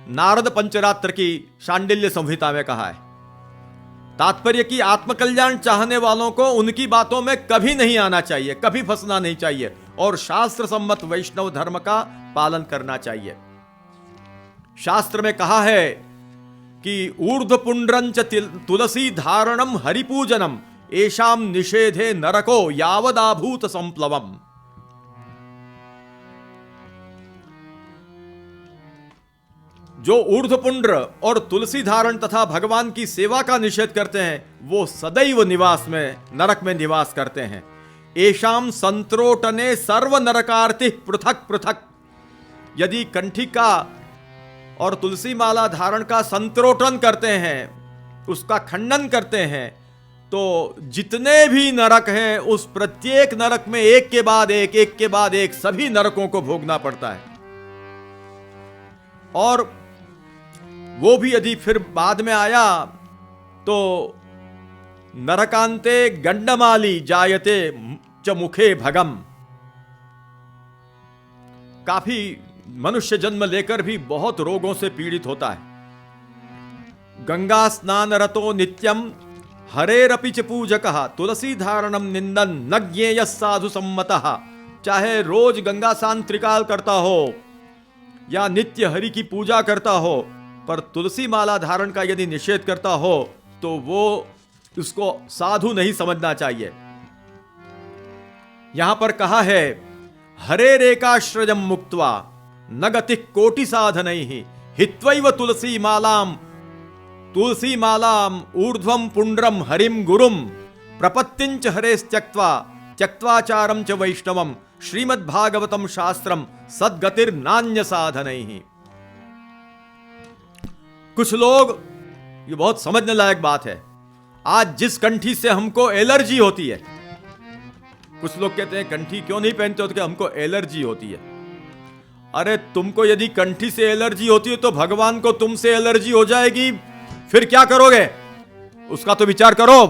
नारद पंचरात्र की शांडिल्य संहिता में कहा है। तात्पर्य कि आत्मकल्याण चाहने वालों को उनकी बातों में कभी नहीं आना चाहिए, कभी फंसना नहीं चाहिए और शास्त्र सम्मत वैष्णव धर्म का पालन करना चाहिए। शास्त्र में कहा है कि ऊर्ध्वपुंड्रंच तुलसी धारणम हरिपूजनम एषाम निषेधे नरको यावदाभूत संप्लवम। जो ऊर्ध्वपुंड्र और तुलसी धारण तथा भगवान की सेवा का निषेध करते हैं वो सदैव निवास में नरक में निवास करते हैं। एषाम संत्रोटने सर्व नरकार्ति पृथक पृथक। यदि कंठी का और तुलसी माला धारण का संतरोटन करते हैं, उसका खंडन करते हैं, तो जितने भी नरक हैं उस प्रत्येक नरक में एक के बाद एक सभी नरकों को भोगना पड़ता है। और वो भी यदि फिर बाद में आया तो नरकांते गंडमाली जायते च मुखे भगम, काफी मनुष्य जन्म लेकर भी बहुत रोगों से पीड़ित होता है। गंगा स्नान रतो नित्यम हरेरपि च पूजकः तुलसी धारणम निंदन न ज्ञेयः साधु सम्मतः। चाहे रोज गंगा स्नान त्रिकाल करता हो या नित्य हरि की पूजा करता हो, पर तुलसी माला धारण का यदि निषेध करता हो तो वो उसको साधु नहीं समझना चाहिए। यहां पर कहा है हरे रेकाश्रयम मुक्त्वा न गति कोटि साधनैः हित्वैव तुलसी मालाम ऊर्ध्वम पुंड्रम हरिम गुरुम प्रपत्तिंच हरेस्त्यक्त्वा त्यक्त्वाचारम च वैष्णवम श्रीमद्भागवतम शास्त्रम सद्गतिर नान्य साधनैः। कुछ लोग, ये बहुत समझने लायक बात है, आज जिस कंठी से हमको एलर्जी होती है, कुछ लोग कहते हैं कंठी क्यों नहीं पहनते हो, तो हमको एलर्जी होती है। अरे तुमको यदि कंठी से एलर्जी होती है तो भगवान को तुमसे एलर्जी हो जाएगी, फिर क्या करोगे उसका तो विचार करो।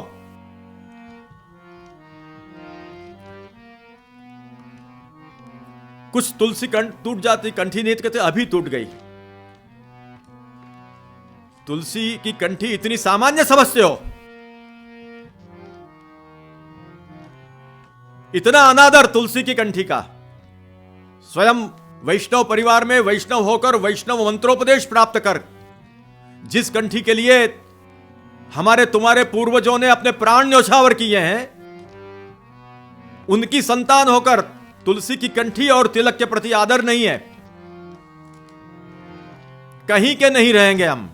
कुछ तुलसी टूट जाती, कंठी नहीं, कहते अभी टूट गई। तुलसी की कंठी इतनी सामान्य समझते हो? इतना अनादर तुलसी की कंठी का। स्वयं वैष्णव परिवार में वैष्णव होकर वैष्णव मंत्रोपदेश प्राप्त कर, जिस कंठी के लिए हमारे तुम्हारे पूर्वजों ने अपने प्राण न्यौछावर किए हैं, उनकी संतान होकर तुलसी की कंठी और तिलक के प्रति आदर नहीं है, कहीं के नहीं रहेंगे हम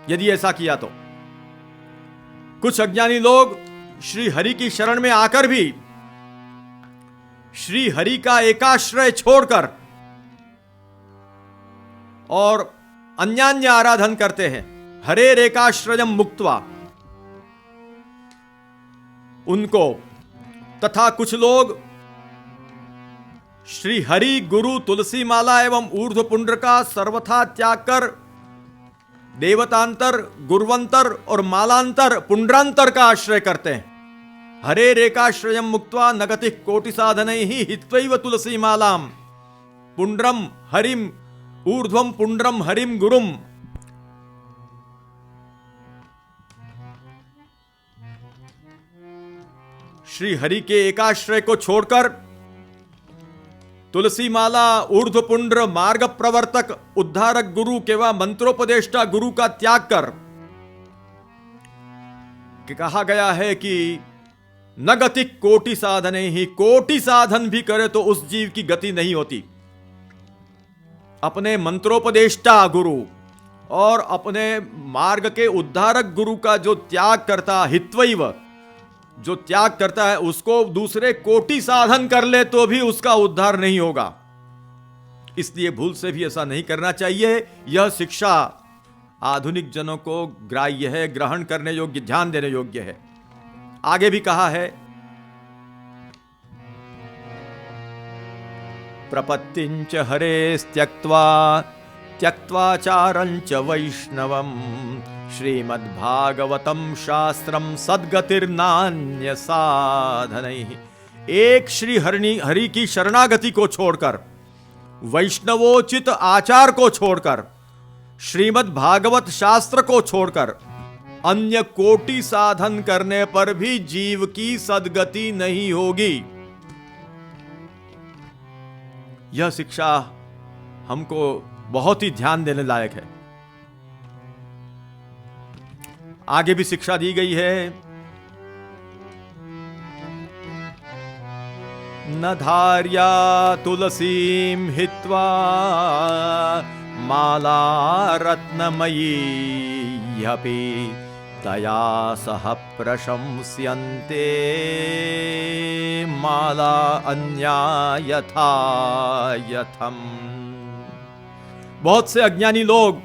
यदि ऐसा किया तो। कुछ अज्ञानी लोग श्री हरि की शरण में आकर भी श्री हरि का एकाश्रय छोड़कर और अन्यान्य आराधन करते हैं, हरे रेकाश्रयम मुक्त्वा उनको। तथा कुछ लोग श्री हरि गुरु तुलसी माला एवं ऊर्ध्व पुंड्र का सर्वथा त्याग कर देवतांतर, गुरुवंतर और मालांतर, पुंड्रांतर का आश्रय करते हैं। हरे रेकाश्रयम मुक्त्वा न गति कोटि साधनैः हित्वैव तुलसी मालाम पुंड्रम हरिम ऊर्ध्वम पुंड्रम हरिम गुरुम। श्री हरि के एकाश्रय को छोड़कर तुलसी माला, ऊर्ध्व पुंड्र, मार्ग प्रवर्तक, उद्धारक गुरु केवल मंत्रोपदेष्टा गुरु का त्याग कर कि कहा गया है कि न गति कोटि साधने ही, कोटि साधन भी करे तो उस जीव की गति नहीं होती। अपने मंत्रोपदेष्टा गुरु और अपने मार्ग के उद्धारक गुरु का जो त्याग करता, हित्वैव जो त्याग करता है, उसको दूसरे कोटि साधन कर ले तो भी उसका उद्धार नहीं होगा। इसलिए भूल से भी ऐसा नहीं करना चाहिए। यह शिक्षा आधुनिक जनों को ग्राह्य है, ग्रहण करने योग्य, ध्यान देने योग्य है। आगे भी कहा है प्रपत्तिंच हरेस्त्यक्त्वा त्यक्त्वाचारंच वैष्णवम श्रीमद्भागवतम शास्त्रम सद्गतिर्नान्य साधनैः। एक श्री हरि की शरणागति को छोड़कर, वैष्णवोचित आचार को छोड़कर, श्रीमद्भागवत शास्त्र को छोड़कर अन्य कोटि साधन करने पर भी जीव की सद्गति नहीं होगी। यह शिक्षा हमको बहुत ही ध्यान देने लायक है। आगे भी शिक्षा दी गई है न धार्या तुलसीम हित्वा माला रत्नमयी ह्यपि तया सह प्रशंस्यन्ते माला अन्या यथा यथम। बहुत से अज्ञानी लोग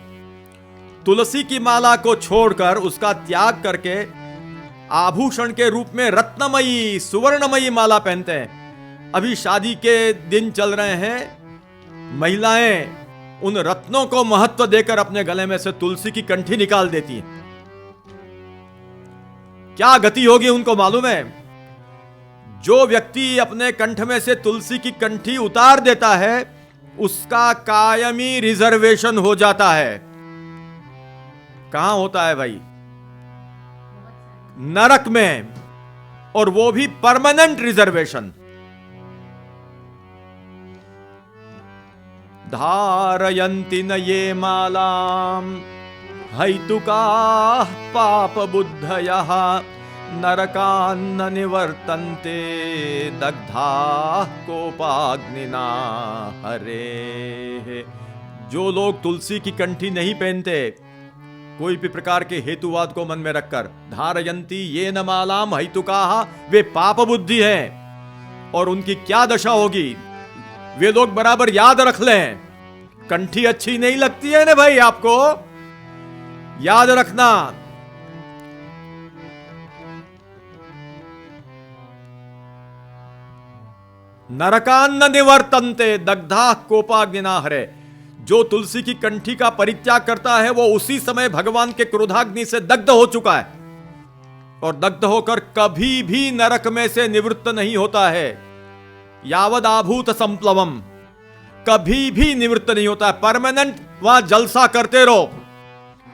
तुलसी की माला को छोड़कर, उसका त्याग करके आभूषण के रूप में रत्नमयी, सुवर्णमयी माला पहनते हैं। अभी शादी के दिन चल रहे हैं, महिलाएं उन रत्नों को महत्व देकर अपने गले में से तुलसी की कंठी निकाल देती हैं। क्या गति होगी उनको मालूम है? जो व्यक्ति अपने कंठ में से तुलसी की कंठी उतार देता है, उसका कायमी रिजर्वेशन हो जाता है। कहां होता है भाई? नरक में, और वो भी परमानेंट रिजर्वेशन। धारयन्ति न ये मालाम हैतुकाः पाप बुद्धयः नरकान्न निवर्तन्ते दग्धाः कोपाग्निना हरे। जो लोग तुलसी की कंठी नहीं पहनते, कोई भी प्रकार के हेतुवाद को मन में रखकर, धारयन्ति ये न मालाम हैतुकाः, वे पाप बुद्धि हैं। और उनकी क्या दशा होगी, वे लोग बराबर याद रख लें। कंठी अच्छी नहीं लगती है ना भाई, आपको याद रखना। नरकान्न निवर्तन्ते दग्धा कोपाग्निना हरे। जो तुलसी की कंठी का परित्याग करता है, वो उसी समय भगवान के क्रोधाग्नि से दग्ध हो चुका है, और दग्ध होकर कभी भी नरक में से निवृत्त नहीं होता है। यावद आभूत संप्लवम, कभी भी निवृत्त नहीं होता है, परमानेंट वहां जलसा करते रहो।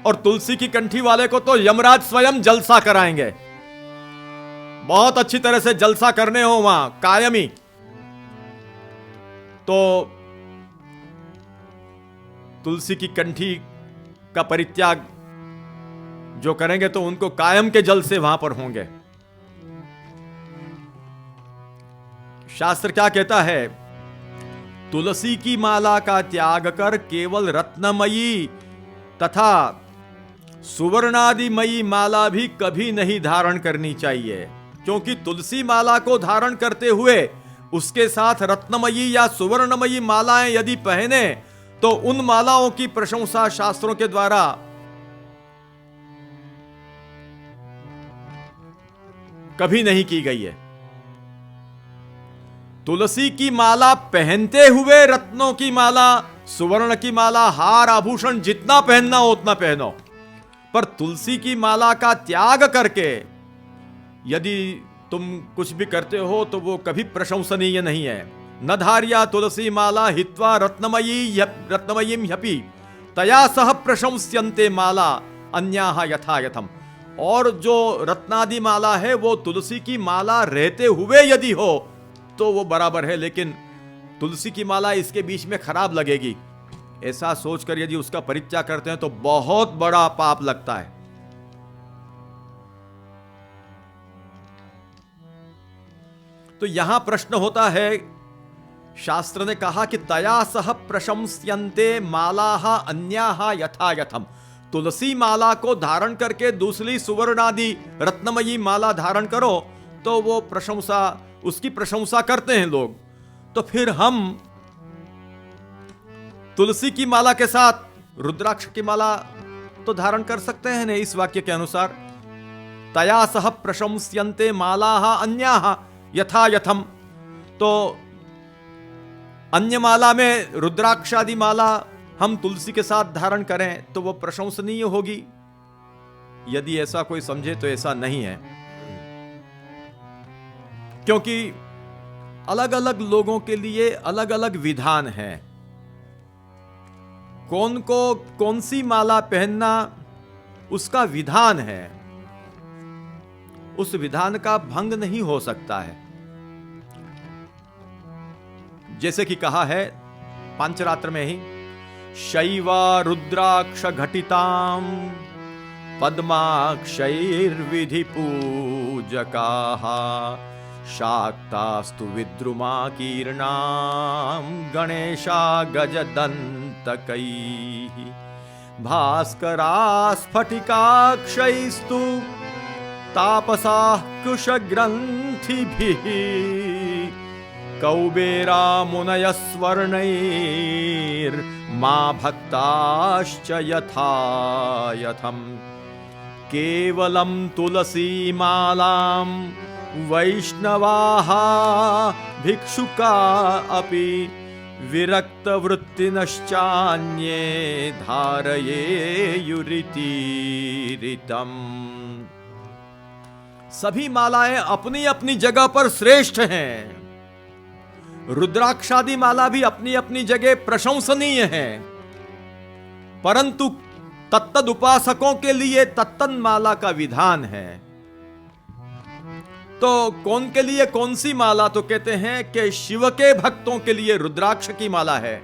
और तुलसी की कंठी वाले को तो यमराज स्वयं जलसा कराएंगे। बहुत अच्छी तरह से जलसा करने हो वहां कायमी, तो तुलसी की कंठी का परित्याग जो करेंगे तो उनको कायम के जल से वहां पर होंगे। शास्त्र क्या कहता है? तुलसी की माला का त्याग कर केवल रत्नमयी तथा सुवर्णादिमयी माला भी कभी नहीं धारण करनी चाहिए, क्योंकि तुलसी माला को धारण करते हुए उसके साथ रत्नमयी या सुवर्णमयी मालाएं यदि पहने तो उन मालाओं की प्रशंसा शास्त्रों के द्वारा कभी नहीं की गई है। तुलसी की माला पहनते हुए रत्नों की माला, सुवर्ण की माला, हार आभूषण जितना पहनना हो उतना पहनो, पर तुलसी की माला का त्याग करके यदि तुम कुछ भी करते हो तो वो कभी प्रशंसनीय नहीं है। न धार्या तुलसी माला हित्वा रत्नमयीं ह्यपि तया सह प्रशंस्यन्ते माला अन्याः यथा यथम। और जो रत्नादि माला है वो तुलसी की माला रहते हुए यदि हो तो वो बराबर है, लेकिन तुलसी की माला इसके बीच में खराब लगेगी, ऐसा सोचकर यदि उसका परित्याग करते हैं तो बहुत बड़ा पाप लगता है। तो यहां प्रश्न होता है, शास्त्र ने कहा कि तया सह प्रशंस्यन्ते मालाः अन्याः यथा यथम। तुलसी माला को धारण करके दूसरी सुवर्णादि रत्नमयी माला धारण करो तो वो प्रशंसा, उसकी प्रशंसा करते हैं लोग। तो फिर हम तुलसी की माला के साथ रुद्राक्ष की माला तो धारण कर सकते हैं ना, इस वाक्य के अनुसार। तया सह प्रशंस्यन्ते मालाः अन्याः यथा यथम, तो अन्य माला में रुद्राक्षादि माला हम तुलसी के साथ धारण करें तो वो प्रशंसनीय होगी। यदि ऐसा कोई समझे तो ऐसा नहीं है, क्योंकि अलग अलग लोगों के लिए अलग अलग विधान है। कौन को कौन सी माला पहनना उसका विधान है, उस विधान का भंग नहीं हो सकता है। जैसे कि कहा है पांचरात्र में ही, शैवा रुद्राक्ष घटिताम पद्माक्षैर्विधि पूजकाः शाक्तास्तु विद्रुमाकीर्णां गणेशा गजदन्तकैः भास्करास्फटिकाक्षैस्तु तापसाः कुशग्रन्थिभिः कौबेरा मुनयः स्वर्णैर्मा भक्ताश्च यथा यथम् केवलं तुलसीमालां वैष्णवाः भिक्षुका अपि विरक्तवृत्तिनश्चान्ये धारयेयुरितीरितम्। सभी मालाएं अपनी अपनी जगह पर श्रेष्ठ हैं। रुद्राक्षादि माला भी अपनी अपनी जगह प्रशंसनीय है, परंतु तत्तद उपासकों के लिए तत्तन माला का विधान है। तो कौन के लिए कौन सी माला? तो कहते हैं कि शिव के भक्तों के लिए रुद्राक्ष की माला है,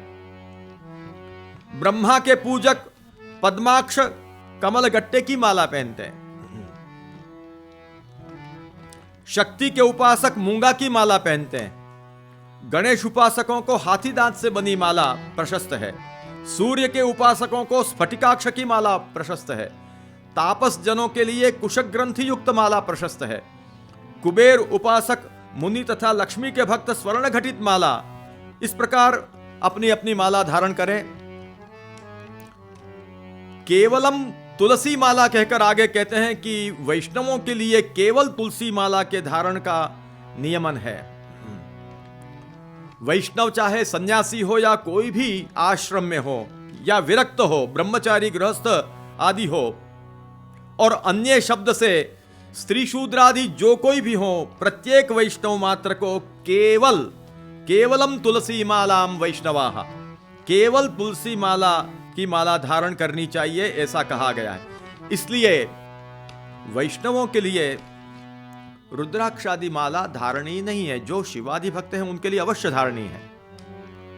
ब्रह्मा के पूजक पद्माक्ष कमल गट्टे की माला पहनते हैं, शक्ति के उपासक मूंगा की माला पहनते हैं, गणेश उपासकों को हाथी दांत से बनी माला प्रशस्त है, सूर्य के उपासकों को स्फटिकाक्ष की माला प्रशस्त है, तापस जनों के लिए कुशक ग्रंथि युक्त माला प्रशस्त है, कुबेर उपासक मुनि तथा लक्ष्मी के भक्त स्वर्ण घटित माला, इस प्रकार अपनी अपनी माला धारण करें। केवलम तुलसी माला कहकर आगे कहते हैं कि वैष्णवों के लिए केवल तुलसी माला के धारण का नियमन है। वैष्णव चाहे सन्यासी हो या कोई भी आश्रम में हो या विरक्त हो, ब्रह्मचारी गृहस्थ आदि हो, और अन्य शब्द से स्त्री शूद्र आदि जो कोई भी हो, प्रत्येक वैष्णव मात्र को केवलम तुलसी मालाम वैष्णवाः, केवल तुलसी माला की माला धारण करनी चाहिए, ऐसा कहा गया है। इसलिए वैष्णवों के लिए रुद्राक्षादि माला धारणी नहीं है। जो शिवादि भक्त हैं उनके लिए अवश्य धारणी है।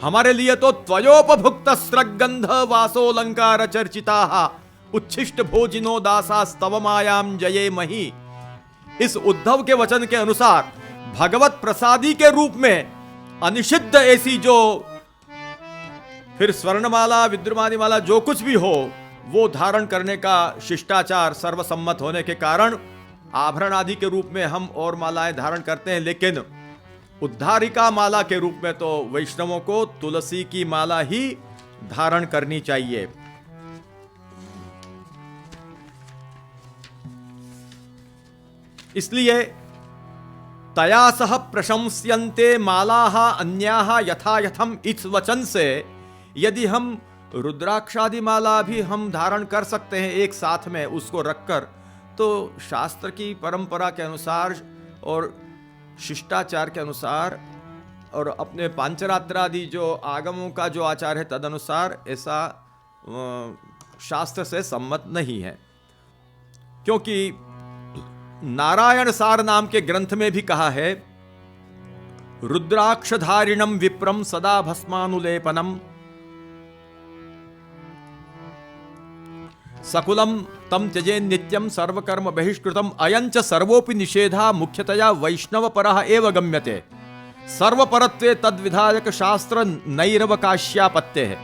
हमारे लिए तो त्वयोपभुक्त स्रगंध वासोलंकार चर्चिता उच्छिष्ट भोजिनो दासा स्तव मायाम जये मही, इस उद्धव के वचन के अनुसार भगवत प्रसादी के रूप में अनिषिद्ध ऐसी जो फिर स्वर्णमाला विद्रुमादि माला जो कुछ भी हो वो धारण करने का शिष्टाचार सर्वसम्मत होने के कारण आभरण आदि के रूप में हम और मालाएं धारण करते हैं, लेकिन उद्धारिका माला के रूप में तो वैष्णवों को तुलसी की माला ही धारण करनी चाहिए। इसलिए तया सह प्रशंस्यन्ते मालाः अन्याः यथा यथम, इस वचन से यदि हम रुद्राक्षादि माला भी हम धारण कर सकते हैं एक साथ में उसको रखकर, तो शास्त्र की परंपरा के अनुसार और शिष्टाचार के अनुसार और अपने पांचरात्र आदि जो आगमों का जो आचार है तदनुसार ऐसा शास्त्र से सम्मत नहीं है। क्योंकि नारायण सार नाम के ग्रंथ में भी कहा है, रुद्राक्षधारिणम विप्रम सदा भस्मानुलेपनम सकुलम तम त्यजे नित्यम सर्वकर्म बहिष्कृतम अयंच सर्वोपि निषेधा मुख्यतया वैष्णव परः एव गम्यते सर्वपरत्वे तद्विधायक शास्त्र नैरवकाश्यापत्ते है।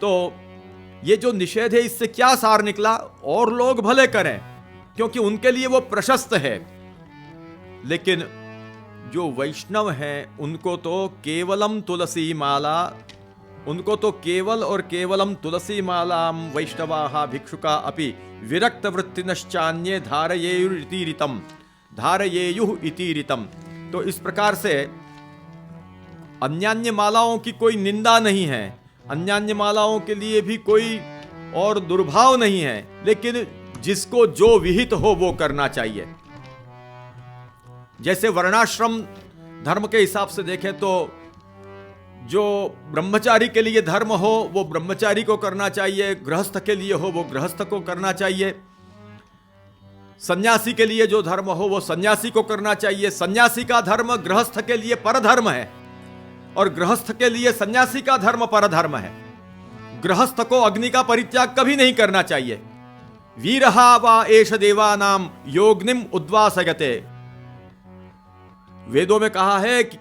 तो ये जो निषेध है इससे क्या सार निकला? और लोग भले करें क्योंकि उनके लिए वो प्रशस्त है, लेकिन जो वैष्णव हैं उनको तो केवलम तुलसी माला, उनको तो केवल और केवलम तुलसी मालाम वैष्णवाः भिक्षुका अपि विरक्त वृत्तिनश्चान्ये धारयेयुः इति ऋतम्। तो इस प्रकार से अन्यान्य मालाओं की कोई निंदा नहीं है, अन्यान्य मालाओं के लिए भी कोई और दुर्भाव नहीं है, लेकिन जिसको जो विहित हो वो करना चाहिए। जैसे वर्णाश्रम धर्म के हिसाब से देखें तो जो ब्रह्मचारी के लिए धर्म हो वो ब्रह्मचारी को करना चाहिए, गृहस्थ के लिए हो वो गृहस्थ को करना चाहिए, सन्यासी के लिए जो धर्म हो वो सन्यासी को करना चाहिए। सन्यासी का धर्म गृहस्थ के लिए परधर्म है और गृहस्थ के लिए सन्यासी का धर्म परधर्म है। गृहस्थ को अग्नि का परित्याग कभी नहीं करना चाहिए। वीरहा वा एष देवानाम योग्निम उद्वासयते, वेदों में कहा है कि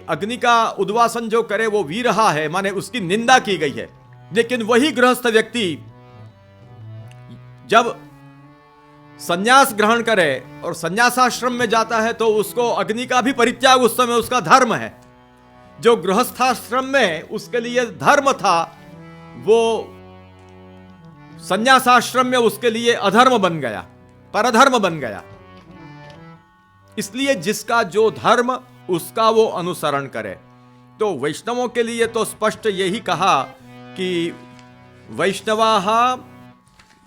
अग्नि का उद्वासन जो करे वो वीरहा है, माने उसकी निंदा की गई है। लेकिन वही गृहस्थ व्यक्ति जब संन्यास ग्रहण करे और संन्यासाश्रम में जाता है तो उसको अग्नि का भी परित्याग उस समय उसका धर्म है। जो गृहस्थाश्रम में उसके लिए धर्म था, वो संन्यासाश्रम में उसके लिए अधर्म बन गया, परधर्म बन गया। इसलिए जिसका जो धर्म उसका वो अनुसरण करे। तो वैष्णवों के लिए तो स्पष्ट यही कहा कि वैष्णवाः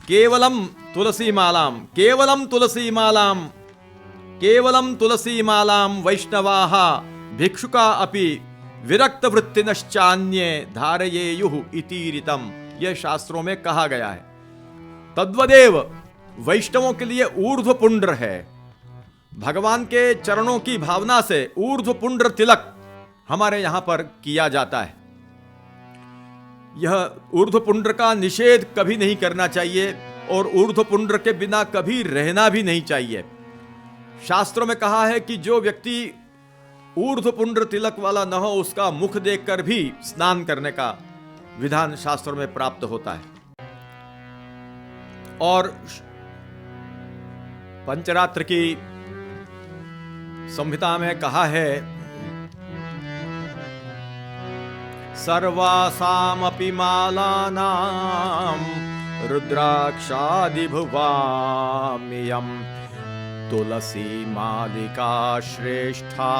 केवलम तुलसीमालाम, केवलम तुलसीमालाम, केवलम तुलसीमालाम वैष्णवाः भिक्षुका अपि विरक्त वृत्तिनश्चान्ये धारयेयुः इति ऋतम्। यह शास्त्रों में कहा गया है। तद्वदेव वैष्णवों के लिए ऊर्ध्व पुंड्र है। भगवान के चरणों की भावना से ऊर्ध्व पुंड्र तिलक हमारे यहां पर किया जाता है। यह ऊर्ध्व पुंड्र का निषेध कभी नहीं करना चाहिए और ऊर्ध्व पुंड्र के बिना कभी रहना भी नहीं चाहिए। शास्त्रों में कहा है कि जो व्यक्ति ऊर्ध्व पुंड्र तिलक वाला न हो, उसका मुख देखकर भी स्नान करने का विधान शास्त्रों में प्राप्त होता है। और पंचरात्र की संहिता में कहा है, सर्वासामपि मालानां रुद्राक्षादिभुवाम्यं तुलसी मालिका श्रेष्ठा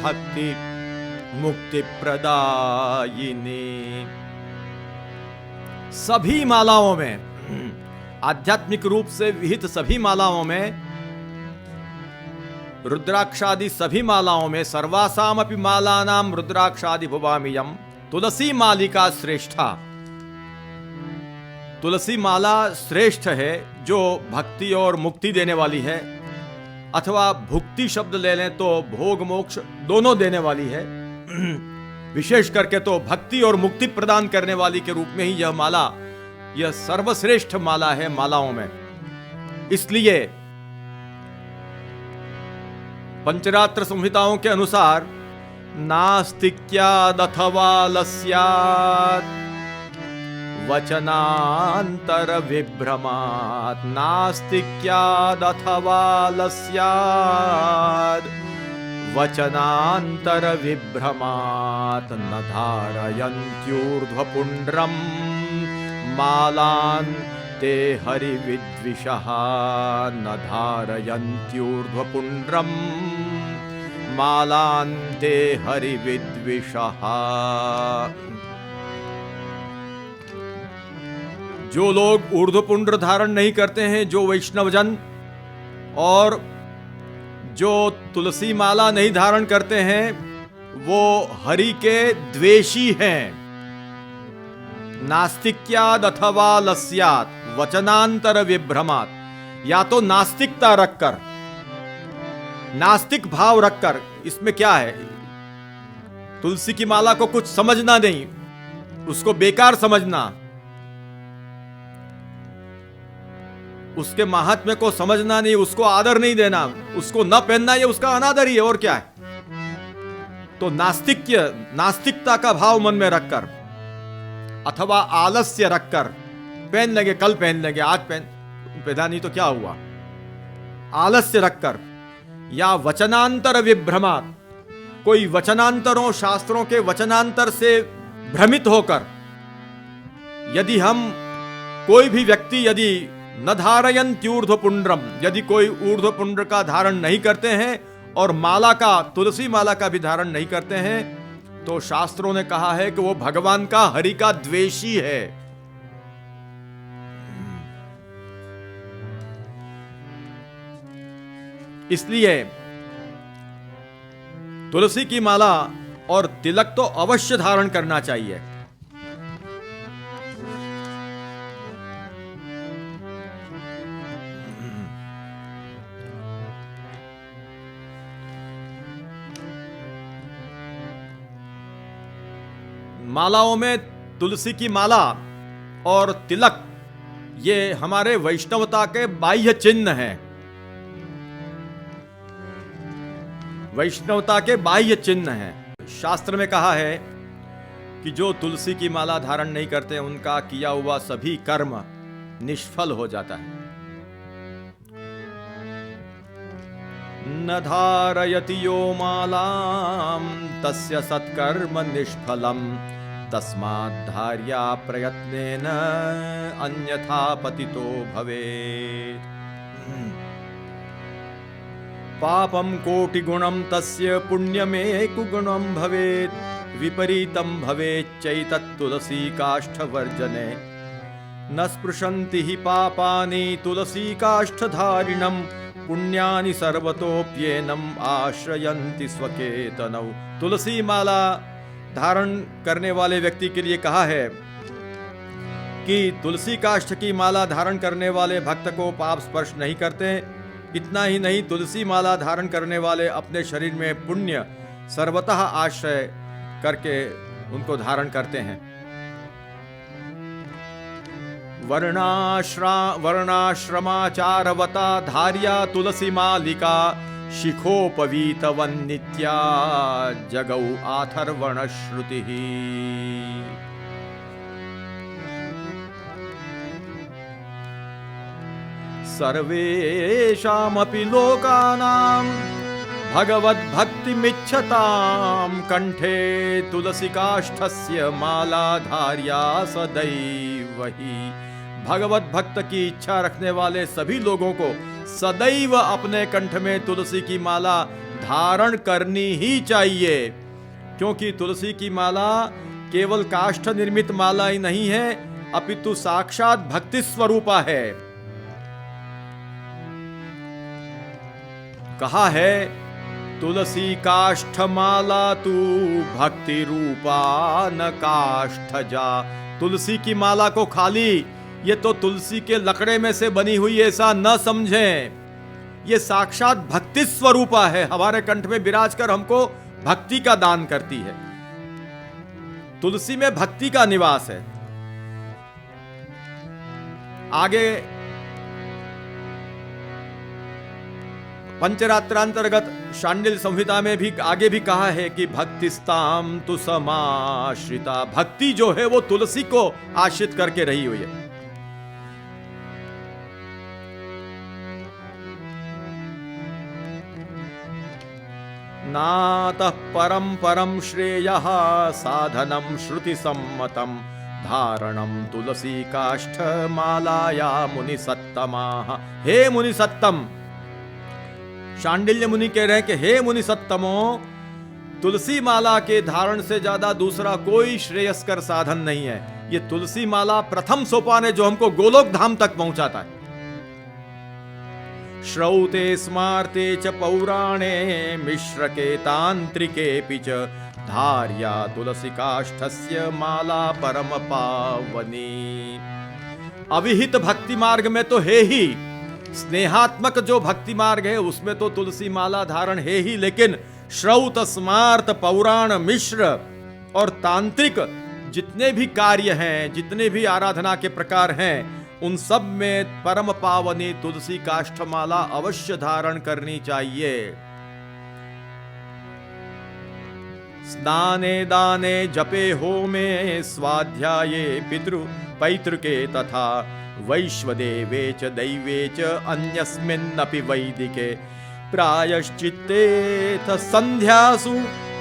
भक्ति मुक्ति प्रदायिनी। सभी मालाओं में, आध्यात्मिक रूप से विहित सभी मालाओं में, रुद्राक्षादि सभी मालाओं में, सर्वासामपि मालानां रुद्राक्षादि भुवामियम तुलसी मालिका श्रेष्ठा। तुलसी माला श्रेष्ठ है जो भक्ति और मुक्ति देने वाली है, अथवा भुक्ति शब्द ले लें तो भोग मोक्ष दोनों देने वाली है। विशेष करके तो भक्ति और मुक्ति प्रदान करने वाली के रूप में ही यह माला, यह सर्वश्रेष्ठ माला है मालाओं में। इसलिए पंचरात्र संहिताओं के अनुसार नास्तिक्यादथवा लस्यात् वचनांतर विभ्रमात्, नास्तिक्यादथवा लस्यात् वचनांतर विभ्रमात्, न धारयन्त्यूर्ध्वपुण्ड्रम् मालान् ते हरिविद्विषः, न धारयन्त्यूर्ध्वपुण्ड्रम् मालान् ते हरिविद्विषः। जो लोग ऊर्ध्वपुंड्र धारण नहीं करते हैं, जो वैष्णवजन, और जो तुलसी माला नहीं धारण करते हैं, वो हरि के द्वेषी हैं। नास्तिक्याद अथवा लस्यात् वचनांतर विभ्रमात्, या तो नास्तिकता रखकर, नास्तिक भाव रखकर, इसमें क्या है, तुलसी की माला को कुछ समझना नहीं, उसको बेकार समझना, उसके महात्म्य को समझना नहीं, उसको आदर नहीं देना, उसको न पहनना, ये उसका अनादर ही है, और क्या है। तो नास्तिकता का भाव मन में रखकर, अथवा आलस्य रखकर, पहन लेंगे कल पहन लेंगे, आज पहना नहीं तो क्या हुआ, आलस्य रखकर, या वचनांतर विभ्रमात्, कोई वचनांतरों, शास्त्रों के वचनांतर से भ्रमित होकर, यदि हम, कोई भी व्यक्ति यदि न धारयन्त्यूर्ध्वपुण्ड्रम, यदि कोई ऊर्ध्वपुण्ड्र का धारण नहीं करते हैं और माला का, तुलसी माला का भी धारण नहीं करते हैं, तो शास्त्रों ने कहा है कि वो भगवान का, हरि का द्वेषी है। इसलिए तुलसी की माला और तिलक तो अवश्य धारण करना चाहिए। मालाओं में तुलसी की माला और तिलक, ये हमारे वैष्णवता के बाह्य चिन्ह हैं, वैष्णवता के बाह्य चिन्ह हैं। शास्त्र में कहा है कि जो तुलसी की माला धारण नहीं करते, उनका किया हुआ सभी कर्म निष्फल हो जाता है। न धारयति यो मालां तस्य सत्कर्म निष्फलम् तस्माद् धार्या प्रयत्नेन अन्यथा पतितो भवेत्। पापं कोटिगुणं तस्य पुण्यमेकगुणं भवेत् विपरीतं भवेच्चैतत् तुलसी काष्ठवर्जने न स्पृशन्ति हि पापानि तुलसी काष्ठधारिणं पुण्यानि सर्वतोप्येनम् आश्रयन्ति स्वकेतनौ। तुलसी माला धारण करने वाले व्यक्ति के लिए कहा है कि तुलसी काष्ठ की माला धारण करने वाले भक्त को पाप स्पर्श नहीं करते। इतना ही नहीं, तुलसी माला धारण करने वाले अपने शरीर में पुण्य सर्वतः आश्रय करके उनको धारण करते हैं। वर्णाश्रमाचारवता धार्या तुलसी मालिका शिखोपवीतवन्नित्या जगौ आथर्वण श्रुतिः। सर्वेषामपि लोकानां भगवद्भक्तिमिच्छतां कंठे तुलसी काष्ठस्य माला धार्या सदैव ही। भगवत भक्त की इच्छा रखने वाले सभी लोगों को सदैव अपने कंठ में तुलसी की माला धारण करनी ही चाहिए, क्योंकि तुलसी की माला केवल काष्ठ निर्मित माला ही नहीं है, अपितु साक्षात भक्ति स्वरूपा है। कहा है तुलसी काष्ठ माला तू भक्ति रूपा न काष्ठ जा। तुलसी की माला को खाली ये तो तुलसी के लकड़े में से बनी हुई ऐसा न समझें, ये साक्षात भक्ति स्वरूपा है। हमारे कंठ में विराज कर हमको भक्ति का दान करती है। तुलसी में भक्ति का निवास है। आगे पंचरात्रांतर्गत शांडिल्य संहिता में भी आगे भी कहा है कि भक्तिस्ताम तु समाश्रिता। भक्ति जो है वो तुलसी को आश्रित करके रही हुई है। नातः परम परम श्रेयः साधनम श्रुति सम्मतम धारणम तुलसी काष्ठ मालाया मुनि सत्तमाः। हे मुनि सत्तम, शांडिल्य मुनि कह रहे हैं कि हे मुनि सत्तमो, तुलसी माला के धारण से ज्यादा दूसरा कोई श्रेयस्कर साधन नहीं है। ये तुलसी माला प्रथम सोपान है जो हमको गोलोक धाम तक पहुंचाता है। श्रौते स्मार्ते च पौराणे मिश्रके तांत्रिके च धार्या तुलसी काष्ठस्य माला परम पावनी। अविहित भक्ति मार्ग में तो है ही, स्नेहात्मक जो भक्ति मार्ग है उसमें तो तुलसी माला धारण है ही, लेकिन श्रौत स्मार्त पौराण मिश्र और तांत्रिक जितने भी कार्य हैं, जितने भी आराधना के प्रकार हैं, उन सब में परम पावनी तुलसी काष्ठमाला अवश्य धारण करनी चाहिए। स्नाने दाने जपे होमे स्वाध्याये पितृ पैतृके तथा वैश्वदेवे च दैवे च अन्यस्मिन्नपि वैदिके प्रायश्चित्ते संध्यासु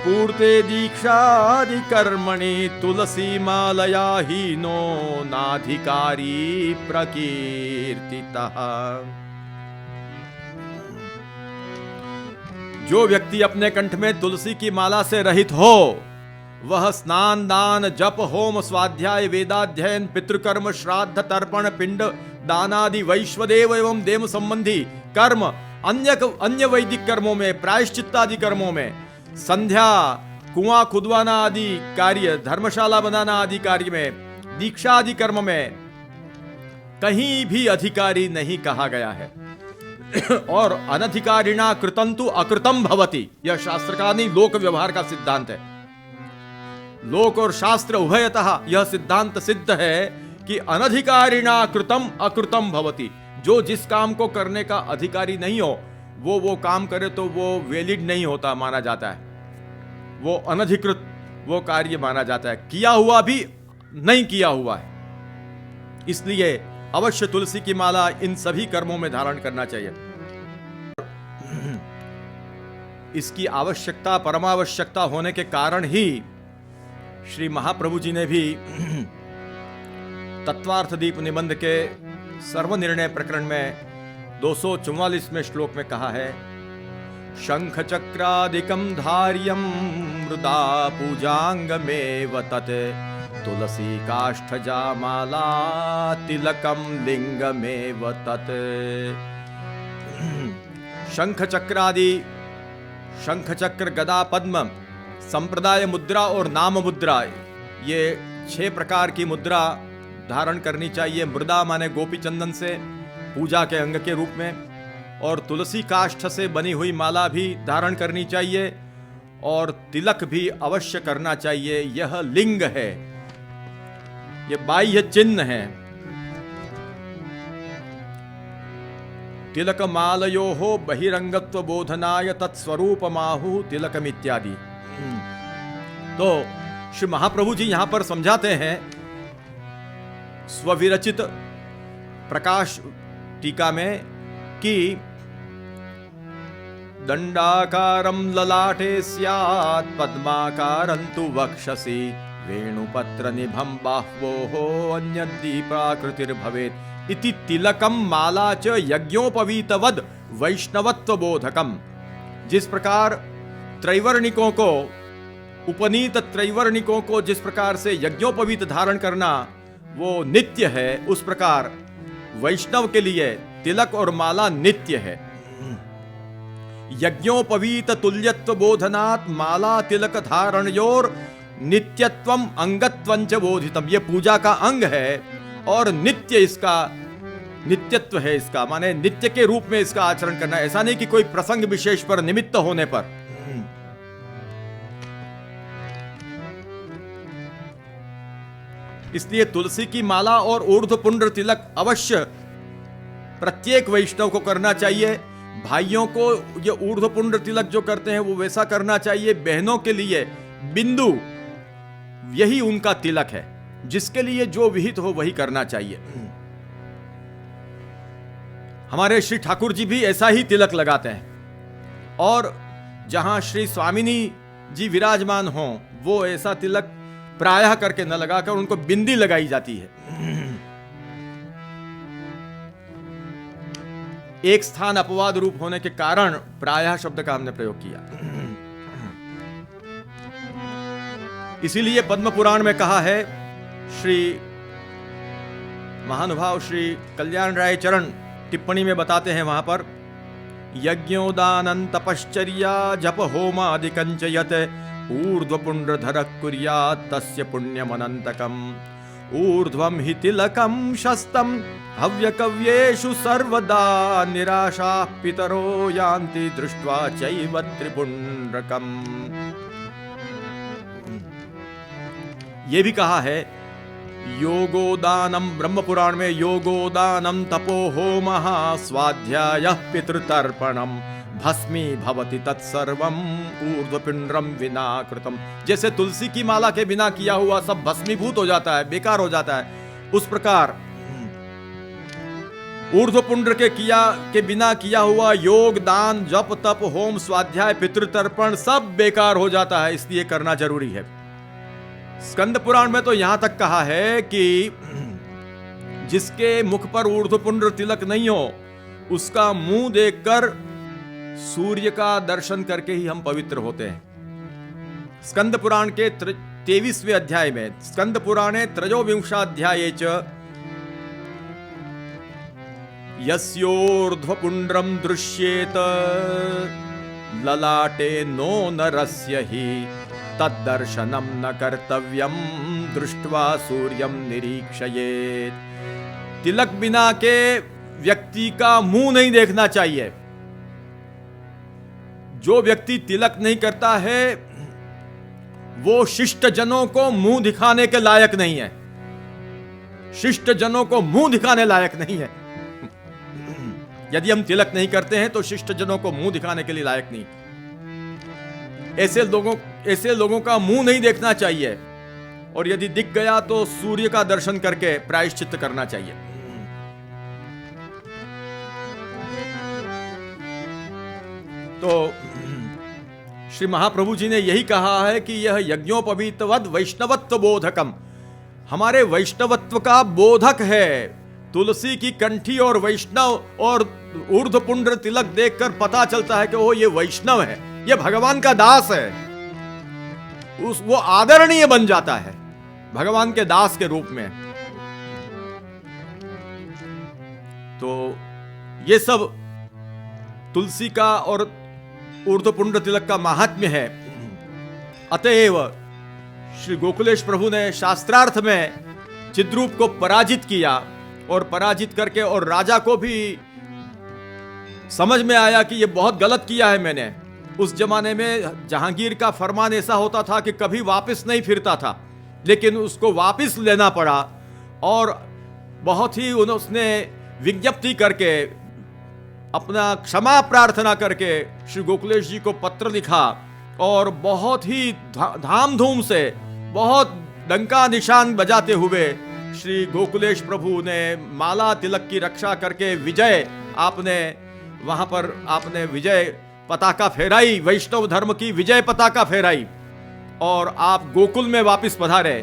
पूर्ते दीक्षादि कर्मणि तुलसी मालया हीनो नाधिकारी प्रकीर्तितः। जो व्यक्ति अपने कंठ में तुलसी की माला से रहित हो, वह स्नान दान जप होम स्वाध्याय वेदाध्ययन पितृकर्म श्राद्ध तर्पण पिंड दानादि वैश्वदेव एवं देव संबंधी कर्म, अन्य वैदिक कर्मों में, प्रायश्चित्त आदि कर्मों में, संध्या, कुआं खुदवाना आदि कार्य, धर्मशाला बनाना आदि कार्य में, दीक्षा आदि कर्म में कहीं भी अधिकारी नहीं कहा गया है। और अनधिकारिणा कृतंतु अकृतम भवति, यह शास्त्र का नहीं लोक व्यवहार का सिद्धांत है। लोक और शास्त्र उभयतः यह सिद्धांत सिद्ध है कि अनधिकारिणा कृतम अकृतम भवति। जो जिस काम को करने का अधिकारी नहीं हो, वो काम करे तो वो वैलिड नहीं होता माना जाता है, वो अनधिकृत वो कार्य माना जाता है, किया हुआ भी नहीं किया हुआ है। इसलिए अवश्य तुलसी की माला इन सभी कर्मों में धारण करना चाहिए। इसकी आवश्यकता, परमावश्यकता होने के कारण ही श्री महाप्रभु जी ने भी तत्वार्थ दीप निबंध के सर्वनिर्णय प्रकरण में 244वें श्लोक में कहा है, शंख चक्रादिकं धार्यं मृदा पूजांगमेव तत् तुलसी काष्ठजा माला तिलकम लिंगमेव तत्। शंख चक्रादि, शंख चक्र गदा पद्म संप्रदाय मुद्रा और नाम मुद्रा, ये 6 प्रकार की मुद्रा धारण करनी चाहिए। मृदा माने गोपी चंदन से पूजा के अंग के रूप में, और तुलसी काष्ठ से बनी हुई माला भी धारण करनी चाहिए, और तिलक भी अवश्य करना चाहिए। यह लिंग है, यह बाह्य चिन्ह है। तिलक मालयोः बहिरंगत्व बोधनाय तत्स्वरूपमाहु तिलकम इत्यादि। तो श्री महाप्रभु जी यहां पर समझाते हैं स्वविरचित प्रकाश टीका में कि दंडाकारं ललाटे स्यात् पद्माकारं तु वक्षसि वेणुपत्र निभं बाह्वोः अन्यद्दीपाकृतिर्भवेत् इति तिलकम माला च यज्ञोपवीतवद वैष्णवत्व बोधकम। जिस प्रकार त्रैवर्णिकों को, उपनीत त्रैवर्णिकों को जिस प्रकार से यज्ञोपवीत धारण करना वो नित्य है, उस प्रकार वैष्णव के लिए तिलक और माला नित्य है। यज्ञोपवीत तुल्यत्व बोधनात् माला तिलक धारणयोर नित्यत्वम अंगत्वंच बोधितम। ये पूजा का अंग है और नित्य इसका नित्यत्व है। इसका माने नित्य के रूप में इसका आचरण करना, ऐसा नहीं कि कोई प्रसंग विशेष पर, निमित्त होने पर। इसलिए तुलसी की माला और ऊर्ध्वपुंड्र तिलक अवश्य प्रत्येक वैष्णव को करना चाहिए। भाइयों को ये ऊर्ध्वपुंड्र तिलक जो करते हैं वो वैसा करना चाहिए। बहनों के लिए बिंदु, यही उनका तिलक है। जिसके लिए जो विहित हो वही करना चाहिए। हमारे श्री ठाकुर जी भी ऐसा ही तिलक लगाते हैं, और जहां श्री स्वामिनी जी विराजमान हो वो ऐसा तिलक प्रायः करके न लगाकर उनको बिंदी लगाई जाती है। एक स्थान अपवाद रूप होने के कारण प्रायः शब्द का हमने प्रयोग किया। इसीलिए पद्म पुराण में कहा है, श्री महानुभाव श्री कल्याण राय चरण टिप्पणी में बताते हैं वहां पर, यज्ञोदानं तपश्चर्या जप होमादिकंच यत ऊर्ध्वपुंड्रधर कुर्यात् तस्य पुण्यमनंतकम् ऊर्ध्वं हि तिलकं शस्तं हव्यकव्येषु सर्वदा निराशाः पितरो यान्ति दृष्ट्वा चैव त्रिपुंड्रकम्। ये भी कहा है, योगोदानम, ब्रह्म पुराण में योगोदानम तपो होमः स्वाध्यायः पितृतर्पणम भस्मी भवति तत्सर्वम ऊर्ध्वपिंड्रम विना कृतम। जैसे तुलसी की माला के बिना किया हुआ सब भस्मीभूत हो जाता है, बेकार हो जाता है, उस प्रकार ऊर्ध्वपुंड्र के बिना किया हुआ योग, दान, जप, तप, होम, स्वाध्याय, पितृतर्पण सब बेकार हो जाता है। इसलिए करना जरूरी है। स्कंद पुराण में तो यहां तक कहा है कि जिसके मुख पर ऊर्ध्वपुंड्र तिलक नहीं हो उसका मुंह देखकर सूर्य का दर्शन करके ही हम पवित्र होते हैं। स्कंद पुराण के 23वें अध्याय में, स्कंद पुराणे त्रयोविंशाध्याये च यस्योर्ध्वपुंड्रम दृश्येत ललाटे नो नरस्य हि तद्दर्शनम न कर्तव्यम दृष्ट्वा सूर्यम निरीक्षयेत्। तिलक बिना के व्यक्ति का मुंह नहीं देखना चाहिए। जो व्यक्ति तिलक नहीं करता है वो शिष्ट जनों को मुंह दिखाने के लायक नहीं है। शिष्ट जनों को मुंह दिखाने लायक नहीं है। यदि हम तिलक नहीं करते हैं तो शिष्ट जनों को मुंह दिखाने के लिए लायक नहीं। ऐसे लोगों का मुंह नहीं देखना चाहिए, और यदि दिख गया तो सूर्य का दर्शन करके प्रायश्चित्त करना चाहिए। तो श्री महाप्रभु जी ने यही कहा है कि यह यज्ञोपवीतवद वैष्णवत्व बोधकम, हमारे वैष्णवत्व का बोधक है। तुलसी की कंठी और वैष्णव और ऊर्ध्वपुंड्र तिलक देखकर पता चलता है कि वो ये वैष्णव है, ये भगवान का दास है। वो आदरणीय बन जाता है भगवान के दास के रूप में। तो ये सब तुलसी का और ऊर्ध्वपुंड्र तिलक का महात्म्य है। अतएव श्री गोकुलेश प्रभु ने शास्त्रार्थ में चिद्रूप को पराजित किया, और पराजित करके और राजा को भी समझ में आया कि ये बहुत गलत किया है मैंने। उस जमाने में जहांगीर का फरमान ऐसा होता था कि कभी वापस नहीं फिरता था, लेकिन उसको वापस लेना पड़ा, और बहुत ही उसने विज्ञप्ति करके अपना क्षमा प्रार्थना करके श्री गोकुलेश जी को पत्र लिखा, और बहुत ही धाम धूम से, बहुत डंका निशान बजाते हुए श्री गोकुलेश प्रभु ने माला तिलक की रक्षा करके विजय आपने वहां पर आपने विजय पताका फहराई, वैष्णव धर्म की विजय पताका फहराई, और आप गोकुल में वापस पधारे।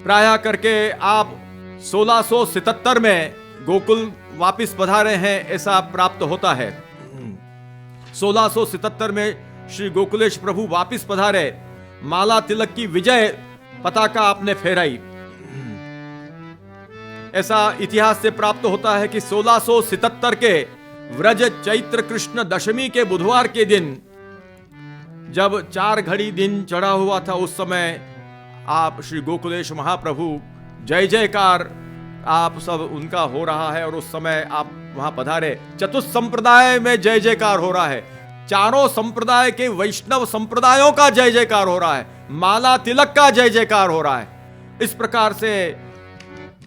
प्रायः करके आप 1677 में गोकुल वापस पधारे हैं, ऐसा प्राप्त होता है। 1677 में श्री गोकुलेश प्रभु वापस पधारे, माला तिलक की विजय पताका आपने फहराई। ऐसा इतिहास से प्राप्त होता है कि 1677 के व्रज चैत्र कृष्ण दशमी के बुधवार के दिन, जब 4 घड़ी दिन चढ़ा हुआ था, उस समय आप श्री गोकुलेश महाप्रभु जय जयकार आप सब उनका हो रहा है, और उस समय आप वहां पधारे। चतुर्थ संप्रदाय में जय जयकार हो रहा है, चारों संप्रदाय के वैष्णव संप्रदायों का जय जयकार हो रहा है, माला तिलक का जय जयकार हो रहा है। इस प्रकार से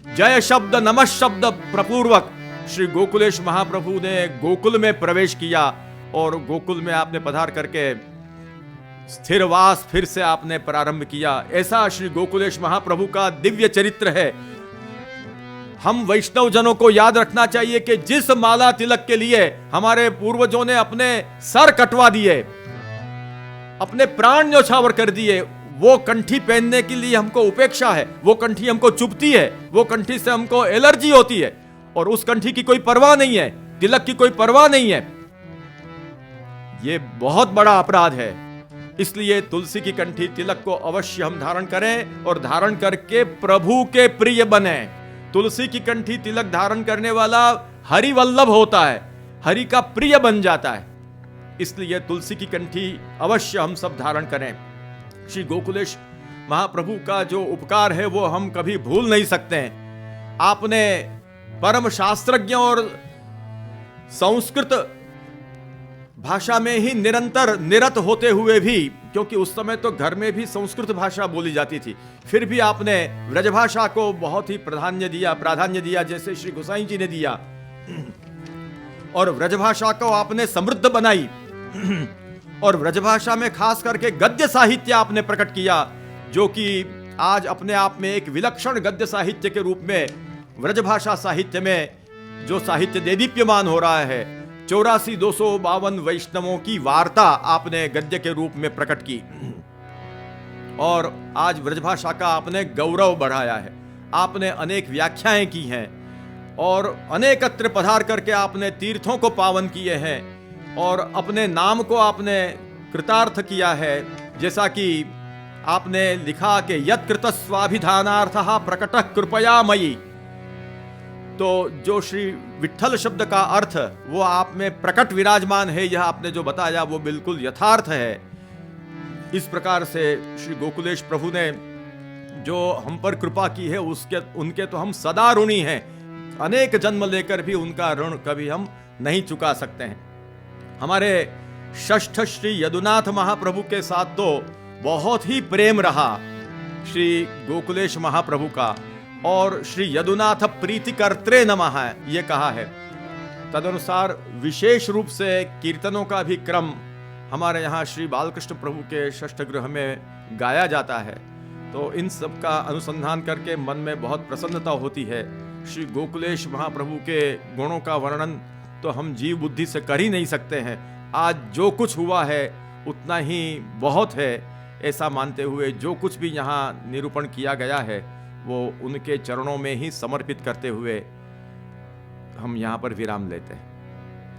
जय शब्द नमः शब्द प्रपूर्वक श्री गोकुलेश महाप्रभु ने गोकुल में प्रवेश किया, और गोकुल में आपने पधार करके स्थिरवास फिर से आपने प्रारंभ किया। ऐसा श्री गोकुलेश महाप्रभु का दिव्य चरित्र है। हम वैष्णव जनों को याद रखना चाहिए कि जिस माला तिलक के लिए हमारे पूर्वजों ने अपने सर कटवा दिए, अपने प्राण न्योछावर कर दिए, वो कंठी पहनने के लिए हमको उपेक्षा है, वो कंठी हमको चुभती है, वो कंठी से हमको एलर्जी होती है, और उस कंठी की कोई परवाह नहीं है, तिलक की कोई परवाह नहीं है। ये बहुत बड़ा अपराध है। इसलिए तुलसी की कंठी तिलक को अवश्य हम धारण करें, और धारण करके प्रभु के प्रिय बने। तुलसी की कंठी तिलक धारण करने वाला हरि वल्लभ होता है, हरि का प्रिय बन जाता है। इसलिए तुलसी की कंठी अवश्य हम सब धारण करें। श्री गोकुलेश महाप्रभु का जो उपकार है वो हम कभी भूल नहीं सकते हैं। आपने परम शास्त्रज्ञ और संस्कृत भाषा में ही निरंतर निरत होते हुए भी, क्योंकि उस समय तो घर में भी संस्कृत भाषा बोली जाती थी, फिर भी आपने ब्रजभाषा को बहुत ही प्राधान्य दिया, जैसे श्री गोसाई जी ने दिया, और ब्रजभाषा को आपने समृद्ध बनाई, और ब्रजभाषा में खास करके गद्य साहित्य आपने प्रकट किया, जो कि आज अपने आप में एक विलक्षण गद्य साहित्य के रूप में ब्रजभाषा साहित्य में जो साहित्य देदीप्यमान हो रहा है। 84,252 वैष्णवों की वार्ता आपने गद्य के रूप में प्रकट की, और आज ब्रजभाषा का आपने गौरव बढ़ाया है। आपने अनेक व्याख्याएं की हैं, और अनेकत्र पधार करके आपने तीर्थों को पावन किए हैं, और अपने नाम को आपने कृतार्थ किया है। जैसा कि आपने लिखा कि यत् कृत स्वाभिधानार्थः प्रकटः कृपया मयि, तो जो श्री विठ्ठल शब्द का अर्थ वो आप में प्रकट विराजमान है, यह आपने जो बताया वो बिल्कुल यथार्थ है। इस प्रकार से श्री गोकुलेश प्रभु ने जो हम पर कृपा की है उनके तो हम सदा ऋणी हैं। अनेक जन्म लेकर भी उनका ऋण कभी हम नहीं चुका सकते हैं। हमारे षष्ठ श्री यदुनाथ महाप्रभु के साथ तो बहुत ही प्रेम रहा श्री गोकुलेश महाप्रभु का, और श्री यदुनाथ प्रीतिकर्त्रे नमः ये कहा है। तदनुसार विशेष रूप से कीर्तनों का भी क्रम हमारे यहाँ श्री बालकृष्ण प्रभु के षष्ठ गृह में गाया जाता है। तो इन सब का अनुसंधान करके मन में बहुत प्रसन्नता होती है। श्री गोकुलेश महाप्रभु के गुणों का वर्णन तो हम जीव बुद्धि से कर ही नहीं सकते हैं। आज जो कुछ हुआ है उतना ही बहुत है, ऐसा मानते हुए जो कुछ भी यहाँ निरूपण किया गया है वो उनके चरणों में ही समर्पित करते हुए हम यहाँ पर विराम लेते हैं।